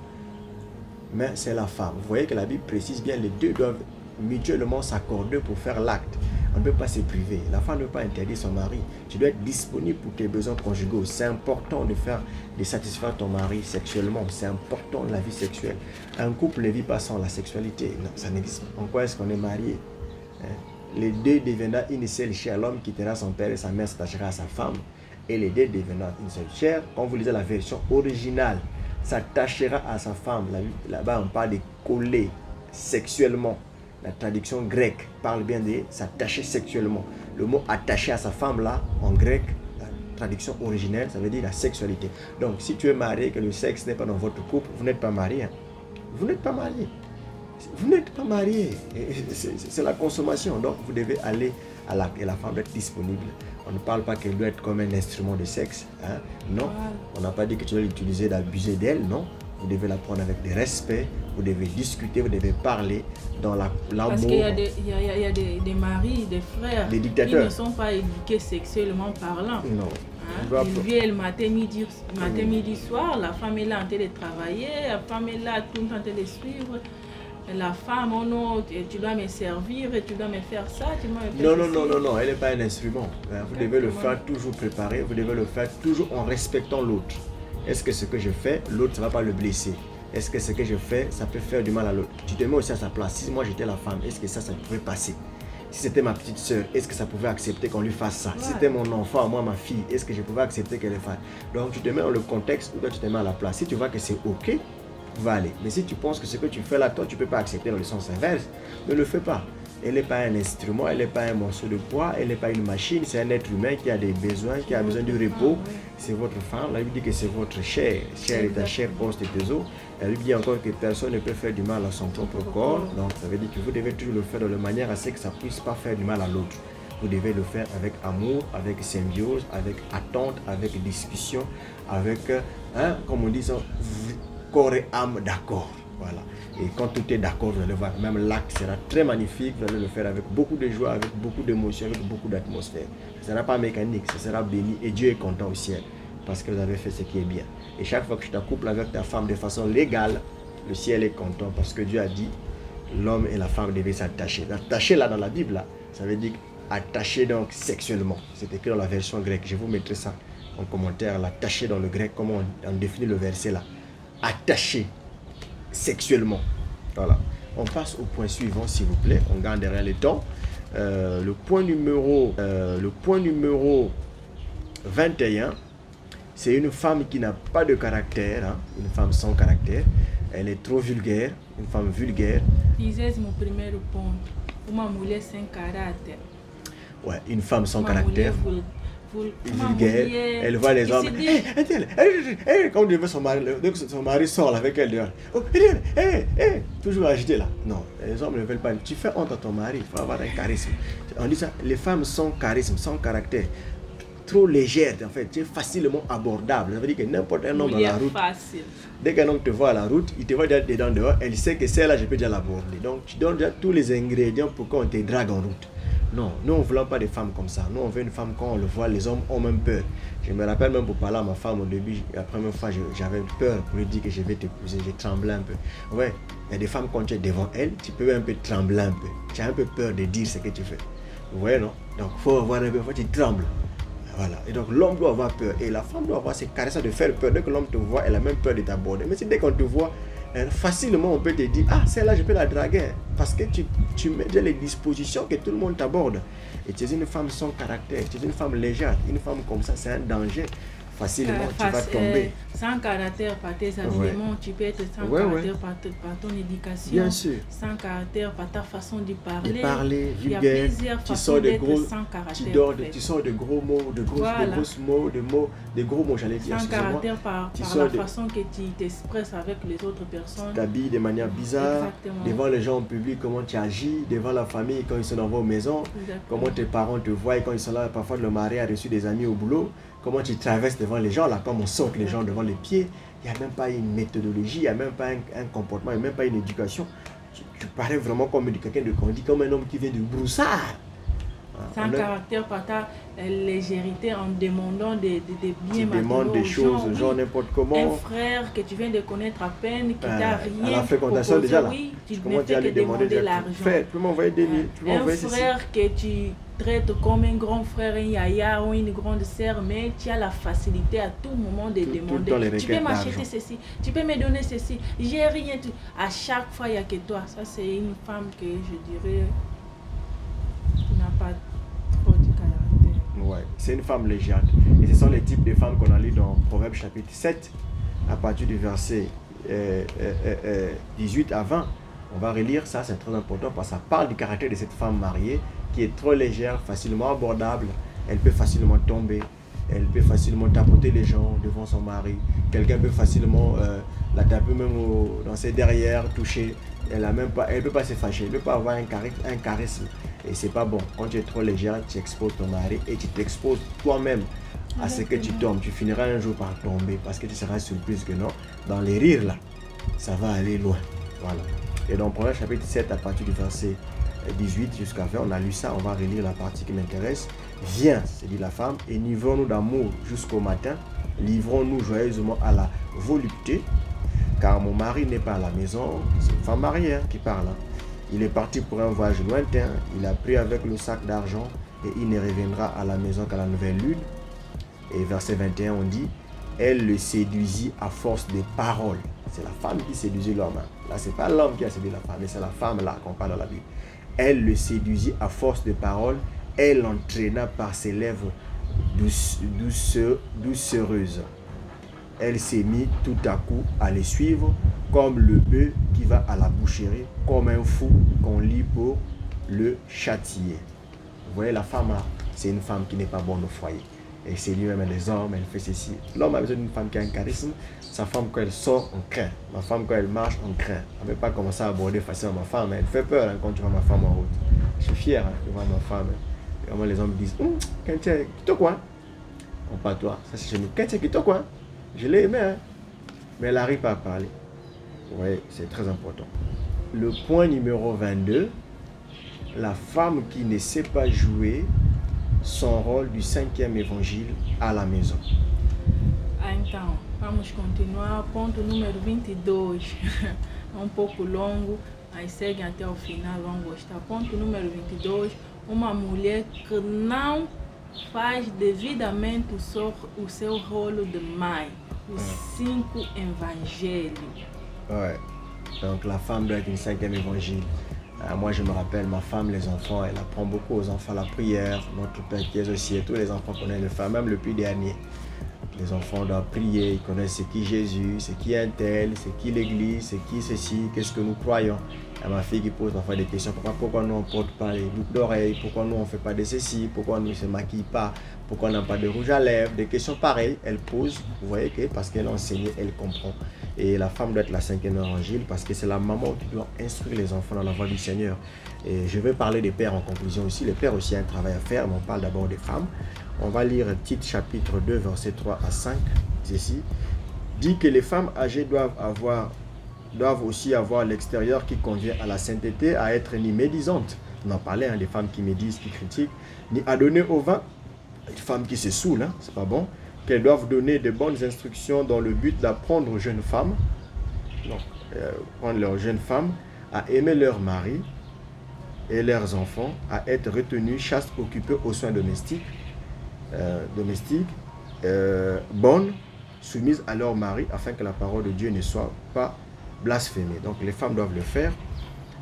mais c'est la femme. Vous voyez que la Bible précise bien, les deux doivent mutuellement s'accorder pour faire l'acte. On ne peut pas se priver. La femme ne peut pas interdire son mari. Tu dois être disponible pour tes besoins conjugaux. C'est important de satisfaire ton mari sexuellement. C'est important la vie sexuelle. Un couple ne vit pas sans la sexualité. Non, ça n'existe pas. En quoi est-ce qu'on est marié? Les deux deviendront une seule chair. L'homme quittera son père et sa mère s'attachera à sa femme. Et les deux deviendront une seule chair. Quand vous lisez la version originale, s'attachera à sa femme. Là-bas, on parle de coller sexuellement. La traduction grecque parle bien de s'attacher sexuellement. Le mot attaché à sa femme là, en grec, la traduction originelle, ça veut dire la sexualité. Donc, si tu es marié, que le sexe n'est pas dans votre couple, vous n'êtes pas marié. Hein. Vous n'êtes pas marié. Vous n'êtes pas marié. C'est la consommation. Donc, vous devez aller à l'acte et la femme doit être disponible. On ne parle pas qu'elle doit être comme un instrument de sexe. Hein. Non. On n'a pas dit que tu dois l'utiliser, d'abuser d'elle. Non. Vous devez la prendre avec des respects, vous devez discuter, vous devez parler dans l'amour. Parce qu'il y a des maris, des frères des dictateurs qui ne sont pas éduqués sexuellement parlant. Non. Hein? Ils viennent le matin, midi, soir, la femme est là en train de travailler, la femme est là tout le temps en train de suivre. La femme, oh non, tu dois me servir, tu dois me faire ça, tu dois me faire non, elle n'est pas un instrument. Vous devez le faire toujours préparé, vous devez le faire toujours en respectant l'autre. Est-ce que ce que je fais, l'autre, ça ne va pas le blesser? Est-ce que ce que je fais, ça peut faire du mal à l'autre? Tu te mets aussi à sa place. Si moi j'étais la femme, est-ce que ça pouvait passer? Si c'était ma petite soeur, est-ce que ça pouvait accepter qu'on lui fasse ça? Si c'était mon enfant, moi, ma fille, est-ce que je pouvais accepter qu'elle le fasse? Donc tu te mets dans le contexte où toi tu te mets à la place. Si tu vois que c'est ok, va aller. Mais si tu penses que ce que tu fais là, toi tu ne peux pas accepter dans le sens inverse, ne le fais pas. Elle n'est pas un instrument, elle n'est pas un morceau de poids, elle n'est pas une machine, c'est un être humain qui a des besoins, qui a besoin de repos. C'est votre femme, la Bible dit que c'est votre chair. Chair est ta chair, os de tes os. La Bible dit encore que personne ne peut faire du mal à son propre corps. Donc ça veut dire que vous devez toujours le faire de la manière à ce que ça ne puisse pas faire du mal à l'autre. vous devez le faire avec amour, avec symbiose, avec attente, avec discussion, avec, comme on dit, corps et âme d'accord. Voilà. Et quand tout est d'accord, vous allez voir, même l'acte sera très magnifique, vous allez le faire avec beaucoup de joie, avec beaucoup d'émotion, avec beaucoup d'atmosphère. Ce ne sera pas mécanique, ce sera béni et Dieu est content au ciel parce que vous avez fait ce qui est bien. Et chaque fois que tu t'accouples avec ta femme de façon légale, le ciel est content parce que Dieu a dit l'homme et la femme devaient s'attacher. Attacher là dans la Bible, là, ça veut dire attacher donc sexuellement. C'est écrit dans la version grecque. Je vous mettrai ça en commentaire. L'attacher dans le grec, comment on définit le verset là. Attacher sexuellement. Voilà. On passe au point suivant, s'il vous plaît. On garde derrière le temps. Le point numéro 21, c'est une femme qui n'a pas de caractère, hein, une femme sans caractère. Elle est trop vulgaire, une femme vulgaire. Disais mon premier point, uma mulher sem caráter. Ouais, une femme sans caractère. Vulgaire, mulher, elle voit les hommes. Quand son mari sort avec elle dehors, oh, toujours agité là. Non, les hommes ne veulent pas. Tu fais honte à ton mari, il faut avoir un charisme. On dit ça, les femmes sans charisme, sans caractère, trop légères en fait, c'est facilement abordable. Ça veut dire que n'importe un homme dans la route, dès qu'un homme te voit à la route, il te voit déjà dedans dehors, elle sait que celle-là, je peux déjà l'aborder. Donc tu donnes déjà tous les ingrédients pour qu'on te drague en route. Non, nous on ne voulons pas des femmes comme ça. Nous on veut une femme, quand on le voit, les hommes ont même peur. Je me rappelle même pour parler à ma femme au début, la première fois j'avais peur pour lui dire que je vais t'épouser, je tremblais un peu. Ouais, il y a des femmes quand tu es devant elles, tu peux un peu trembler un peu. Tu as un peu peur de dire ce que tu fais. Vous voyez non? Donc il faut avoir un peu, tu trembles. Voilà, et donc l'homme doit avoir peur et la femme doit avoir ces caresses de faire peur. Dès que l'homme te voit, elle a même peur de t'aborder. Mais si dès qu'on te voit, facilement on peut te dire, ah celle-là je peux la draguer. Parce que tu mets déjà les dispositions que tout le monde t'aborde. Et tu es une femme sans caractère, tu es une femme légère. Une femme comme ça, c'est un danger. Facilement, tu vas tomber. Sans caractère par tes habillements, tu peux être sans caractère par ton éducation. Bien sûr. Sans caractère par ta façon de parler. De parler, vulgaire. Il y a plusieurs façons d'être sans caractère. Tu sors de gros mots, de grosses mots, de gros mots, j'allais dire. Sans caractère par la façon que tu t'expresses avec les autres personnes. Tu t'habilles de manière bizarre. Exactement. Devant les gens en public, comment tu agis. Devant la famille, quand ils sont dans vos maisons. Exactement. Comment tes parents te voient quand ils sont là. Parfois, le mari a reçu des amis au boulot. Comment tu traverses devant les gens, là, comme on saute les gens devant les pieds. Il n'y a même pas une méthodologie, il n'y a même pas un comportement, il n'y a même pas une éducation. Tu parais vraiment comme quelqu'un de conduit, comme un homme qui vient du broussard. Sans caractère par ta légèreté en demandant des biens matériels. Tu demandes des choses aux gens n'importe comment. Un frère que tu viens de connaître à peine, qui t'a rien. À la fréquentation proposé, déjà là. Oui, tu ne fais que demander l'argent. Tu peux m'envoyer des mille. Un frère que tu traites comme un grand frère, un yaya ou une grande sœur, mais tu as la facilité à tout moment de demander. Tu peux m'acheter ceci, tu peux me donner ceci. J'ai rien. À chaque fois, il n'y a que toi. Ça, c'est une femme que je dirais qui n'a pas trop de caractère. Ouais, c'est une femme légère. Et ce sont les types de femmes qu'on a lu dans Proverbes chapitre 7, à partir du verset 18 à 20. On va relire ça, c'est très important parce que ça parle du caractère de cette femme mariée qui est trop légère, facilement abordable. Elle peut facilement tomber, elle peut facilement tapoter les gens devant son mari. Quelqu'un peut facilement la taper même dans ses derrières, toucher. Elle ne peut pas se fâcher, elle ne peut pas avoir un charisme. Et c'est pas bon. Quand tu es trop légère, tu exposes ton mari et tu t'exposes toi-même à ce que tu tombes. Tu finiras un jour par tomber parce que tu seras surprise que non. Dans les rires là, ça va aller loin. Voilà. Et dans le premier chapitre 7, à partir du verset 18 jusqu'à 20, on a lu ça, on va relire la partie qui m'intéresse. Viens, se dit la femme, et livrons-nous d'amour jusqu'au matin. Livrons-nous joyeusement à la volupté, car mon mari n'est pas à la maison. C'est une femme mariée qui parle. Il est parti pour un voyage lointain. Il a pris avec le sac d'argent et il ne reviendra à la maison qu'à la nouvelle lune. Et verset 21, on dit, elle le séduisit à force de paroles. C'est la femme qui séduisit l'homme. Là, ce n'est pas l'homme qui a séduit la femme, mais c'est la femme là qu'on parle dans la Bible. Elle le séduisit à force de paroles. Elle l'entraîna par ses lèvres doucereuses. Elle s'est mise tout à coup à les suivre, comme le bœuf qui va à la boucherie, comme un fou qu'on lit pour le châtier. Vous voyez, la femme là, c'est une femme qui n'est pas bonne au foyer. Elle séduit même les hommes, elle fait ceci. L'homme a besoin d'une femme qui a un charisme. Sa femme, quand elle sort, on craint. Ma femme, quand elle marche, on craint. On ne peut pas commencer à aborder facilement ma femme. Elle fait peur quand tu vois ma femme en route. Je suis fier de voir ma femme. Comment les hommes disent, quand tu es, quitte quoi? On pas toi, ça c'est chez nous. Quand tu es, quitte quoi? Je l'ai aimé, hein? Mais elle n'arrive pas à parler. Oui, c'est très important. Le point numéro 22, la femme qui ne sait pas jouer son rôle du 5e évangile à la maison. Então, vamos continuar. Ponto número 22. É pouco longo, mas seguem até o final, vão gostar. Ponto número 22. Uma mulher que não faz devidamente o seu rolo de mãe. Os 5 évangiles. Ouais. Donc la femme doit être une 5e évangile. Moi je me rappelle, ma femme, les enfants, elle apprend beaucoup aux enfants la prière, notre Père qui est aussi, et tous les enfants connaissent le faire, même le plus dernier. Les enfants doivent prier, ils connaissent c'est qui Jésus, c'est qui un tel, c'est qui l'église, c'est qui ceci, qu'est-ce que nous croyons. Il y a ma fille qui pose parfois des questions, pourquoi nous on ne porte pas les boucles d'oreilles, pourquoi nous on ne fait pas de ceci, pourquoi nous ne se maquille pas, pourquoi on n'a pas de rouge à lèvres, des questions pareilles, elle pose, vous voyez que parce qu'elle a enseigné, elle comprend. Et la femme doit être la 5e évangile parce que c'est la maman qui doit instruire les enfants dans la voie du Seigneur. Et je vais parler des pères en conclusion aussi. Les pères aussi ont un travail à faire, mais on parle d'abord des femmes. On va lire Tite chapitre 2, versets 3 à 5. Ceci dit que les femmes âgées doivent aussi avoir l'extérieur qui convient à la sainteté, à être ni médisantes. On en parlait, des femmes qui médisent, qui critiquent, ni à donner au vin. Une femme qui se saoule, c'est pas bon. Qu'elles doivent donner de bonnes instructions dans le but d'apprendre aux jeunes femmes, prendre leurs jeunes femmes à aimer leur mari et leurs enfants, à être retenues, chastes, occupées aux soins domestiques, bonnes, soumises à leur mari, afin que la parole de Dieu ne soit pas blasphémée. Donc les femmes doivent le faire.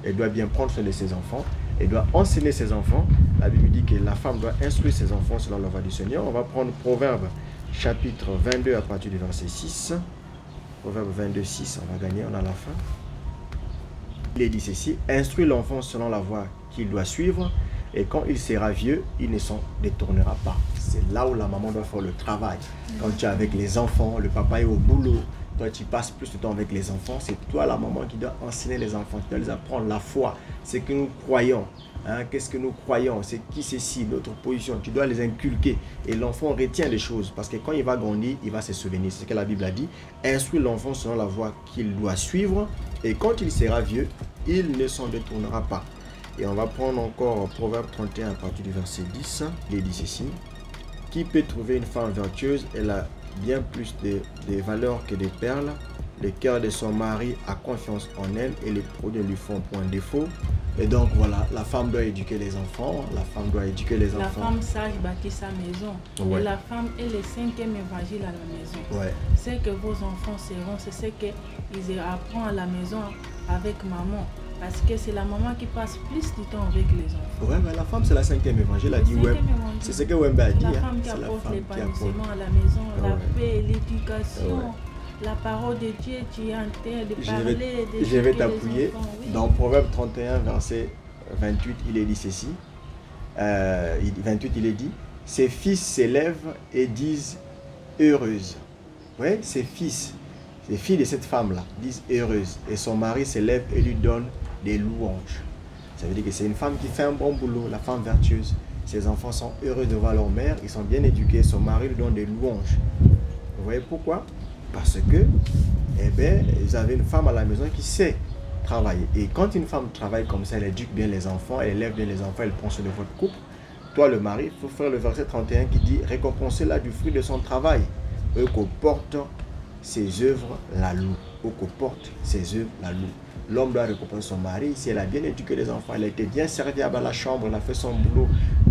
Elle doit bien prendre soin de ses enfants. Elle doit enseigner ses enfants. La Bible dit que la femme doit instruire ses enfants selon la voie du Seigneur. On va prendre Proverbe chapitre 22 à partir du verset 6. Proverbe 22, 6, on va gagner, on a la fin. Il est dit ceci, instruis l'enfant selon la voie qu'il doit suivre, et quand il sera vieux, il ne s'en détournera pas. C'est là où la maman doit faire le travail. Quand tu es avec les enfants, le papa est au boulot, toi tu passes plus de temps avec les enfants, c'est toi la maman qui doit enseigner les enfants, tu dois les apprendre la foi, ce que nous croyons. Qu'est-ce que nous croyons, c'est qui ceci, notre position, tu dois les inculquer et l'enfant retient les choses parce que quand il va grandir, il va se souvenir, c'est ce que la Bible a dit, instruis l'enfant selon la voie qu'il doit suivre et quand il sera vieux, il ne s'en détournera pas. Et on va prendre encore Proverbe 31 à partir du verset 10, il est dit ceci, qui peut trouver une femme vertueuse, elle a bien plus de valeurs que des perles, le cœur de son mari a confiance en elle et les produits lui font point défaut. Et donc voilà, la femme doit éduquer les enfants, la femme doit éduquer les enfants. La femme sage bâtit sa maison. Ouais. Et la femme est le 5e évangile à la maison. Ouais. C'est que vos enfants seront, c'est ce qu'ils apprennent à la maison avec maman. Parce que c'est la maman qui passe plus du temps avec les enfants. Ouais, mais la femme c'est la 5e évangile, a dit ouais. C'est ce que Wemba a dit. La femme qui apporte l'épanouissement à la maison, la paix, l'éducation. La parole de Dieu, tu es en train de parler. Je vais t'appuyer. Oui. Dans Proverbe 31, verset 28, il est dit ceci. 28, il est dit, ses fils s'élèvent et disent heureuse. Oui, ses fils, les filles de cette femme-là disent heureuse. Et son mari s'élève et lui donne des louanges. Ça veut dire que c'est une femme qui fait un bon boulot, la femme vertueuse. Ses enfants sont heureux de voir leur mère, ils sont bien éduqués. Son mari lui donne des louanges. Vous voyez pourquoi? Parce que, ils avaient une femme à la maison qui sait travailler. Et quand une femme travaille comme ça, elle éduque bien les enfants, elle élève bien les enfants, elle prend soin de votre couple. Toi, le mari, il faut faire le verset 31 qui dit, récompensez-la du fruit de son travail. Eux qu'on porte ses œuvres, la loue. Eux qu'on porte ses œuvres, la loue. L'homme doit récompenser son mari. Si elle a bien éduqué les enfants, elle a été bien servie à la chambre, elle a fait son boulot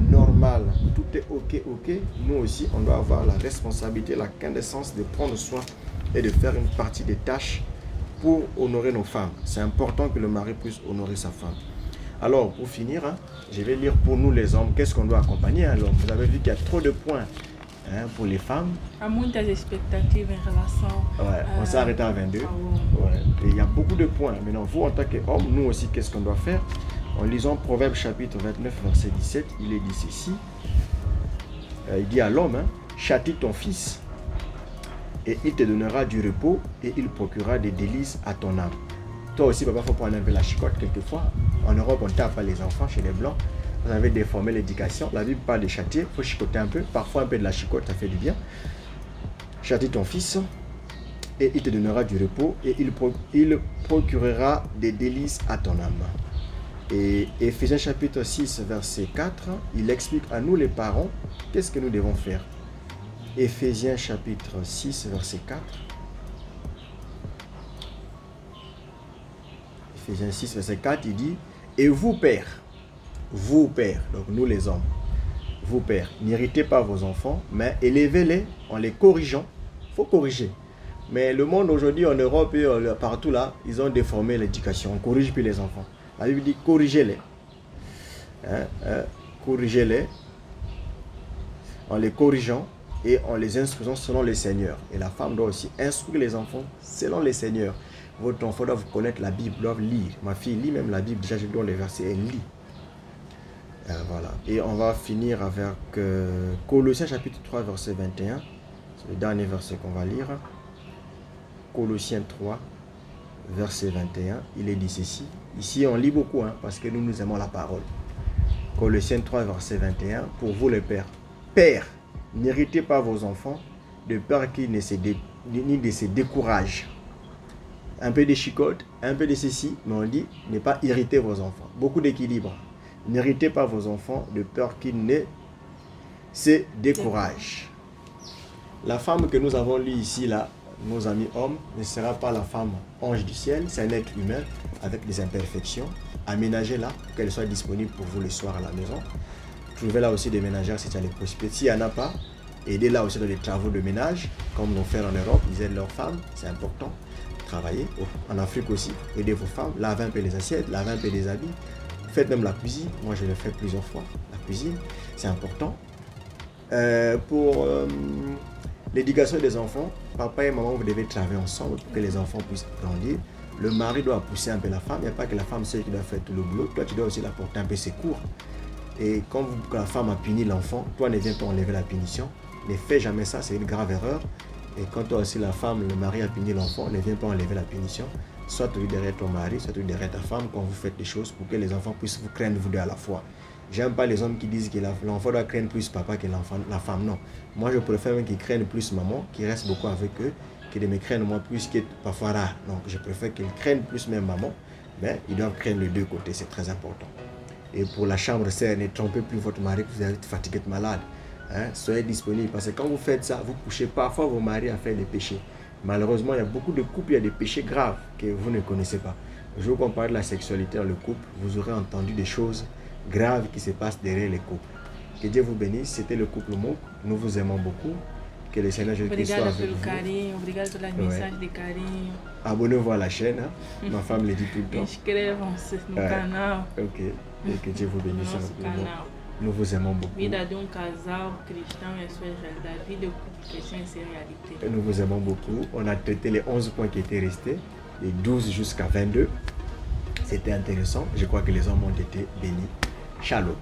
normal, tout est ok. Nous aussi, on doit avoir la responsabilité, la quintessence de prendre soin et de faire une partie des tâches pour honorer nos femmes. C'est important que le mari puisse honorer sa femme. Alors, pour finir, je vais lire pour nous les hommes, qu'est-ce qu'on doit accompagner. Alors, vous avez vu qu'il y a trop de points pour les femmes. À muitas expectatives en relation. Ouais, on s'est arrêté à 22. Ouais. Et il y a beaucoup de points. Maintenant, vous, en tant qu'homme, nous aussi, qu'est-ce qu'on doit faire? En lisant Proverbe chapitre 29, verset 17, il est dit ceci. Il dit à l'homme, châtie ton fils, et il te donnera du repos, et il procurera des délices à ton âme. Toi aussi, papa, il faut prendre un peu la chicotte quelquefois. En Europe, on tape pas les enfants chez les Blancs. vous avez déformé l'éducation. La Bible parle de châtier, il faut chicoter un peu. Parfois un peu de la chicote, ça fait du bien. Châtie ton fils et il te donnera du repos et il procurera des délices à ton âme. Et Éphésiens chapitre 6, verset 4, il explique à nous les parents, qu'est-ce que nous devons faire. Éphésiens chapitre 6, verset 4. Éphésiens 6, verset 4, il dit, et vous pères, donc nous les hommes, vous pères, n'irritez pas vos enfants, mais élevez-les en les corrigeant. Il faut corriger. Mais le monde aujourd'hui, en Europe et partout là, ils ont déformé l'éducation. On ne corrige plus les enfants. La Bible dit corrigez-les. Corrigez-les en les corrigeant et en les instruisant selon les seigneurs. Et la femme doit aussi instruire les enfants selon les seigneurs. Votre enfant doit connaître la Bible, doit lire. Ma fille lit même la Bible. Déjà, je dois les versets, elle lit. Voilà. Et on va finir avec Colossiens chapitre 3, verset 21. C'est le dernier verset qu'on va lire. Colossiens 3, verset 21. Il est dit ceci. Ici, on lit beaucoup, parce que nous aimons la parole. Colossiens 3, verset 21. Pour vous les pères. Pères, n'irritez pas vos enfants, de peur qu'ils ne se découragent. Un peu de chicote, un peu de ceci, mais on dit, ne pas irriter vos enfants. Beaucoup d'équilibre. N'irritez pas vos enfants, de peur qu'ils ne se découragent. La femme que nous avons lue ici, là, nos amis hommes, ne sera pas la femme ange du ciel, c'est un être humain avec des imperfections. Aménagez-la pour qu'elle soit disponible pour vous le soir à la maison. Trouvez-là aussi des ménagères si tu as les possibilités. S'il n'y en a pas, aidez-la aussi dans les travaux de ménage, comme l'on fait en Europe, ils aident leurs femmes, c'est important. Travaillez. En Afrique aussi, aidez vos femmes, lavez un peu les assiettes, lavez un peu les habits. Faites même la cuisine, moi je l'ai fait plusieurs fois, la cuisine, c'est important. Pour l'éducation des enfants, papa et maman, vous devez travailler ensemble pour que les enfants puissent grandir. Le mari doit pousser un peu la femme, il n'y a pas que la femme seule qui doit faire tout le boulot, toi tu dois aussi l'apporter un peu ses cours. Et quand la femme a puni l'enfant, toi ne viens pas enlever la punition, ne fais jamais ça, c'est une grave erreur. Et quand toi aussi la femme, le mari a puni l'enfant, ne viens pas enlever la punition. Soit tu es derrière ton mari, soit tu es derrière ta femme quand vous faites des choses pour que les enfants puissent vous craindre vous deux à la fois. J'aime pas les hommes qui disent que l'enfant doit craindre plus papa que la femme. Non. Moi, je préfère même qu'ils craignent plus maman, qu'ils restent beaucoup avec eux, que de me craindre moi plus, qui est parfois rare. Donc, je préfère qu'ils craignent plus même maman, mais ils doivent craindre les deux côtés, c'est très important. Et pour la chambre serre, ne trompez plus votre mari que vous êtes fatigué de malade. Soyez disponible parce que quand vous faites ça, vous poussez parfois vos maris à faire des péchés. Malheureusement, il y a beaucoup de couples, il y a des péchés graves que vous ne connaissez pas. Je vous compare de la sexualité dans le couple, vous aurez entendu des choses graves qui se passent derrière les couples. Que Dieu vous bénisse, c'était le couple MOOC, nous vous aimons beaucoup. Que le Seigneur Jésus-Christ soit avec vous. Carinho, obrigado pela mensagem de carinho. Abonnez-vous à la chaîne, ma femme le dit tout le temps. Inscrevam-se no canal. Ok, et que Dieu vous bénisse. Nous vous aimons beaucoup. Vida de casal cristão e a sua realidade. Vida de couple chrétien et ses réalités. Nous vous aimons beaucoup. On a traité les 11 points qui étaient restés, les 12 jusqu'à 22. C'était intéressant. Je crois que les hommes ont été bénis. Shalom.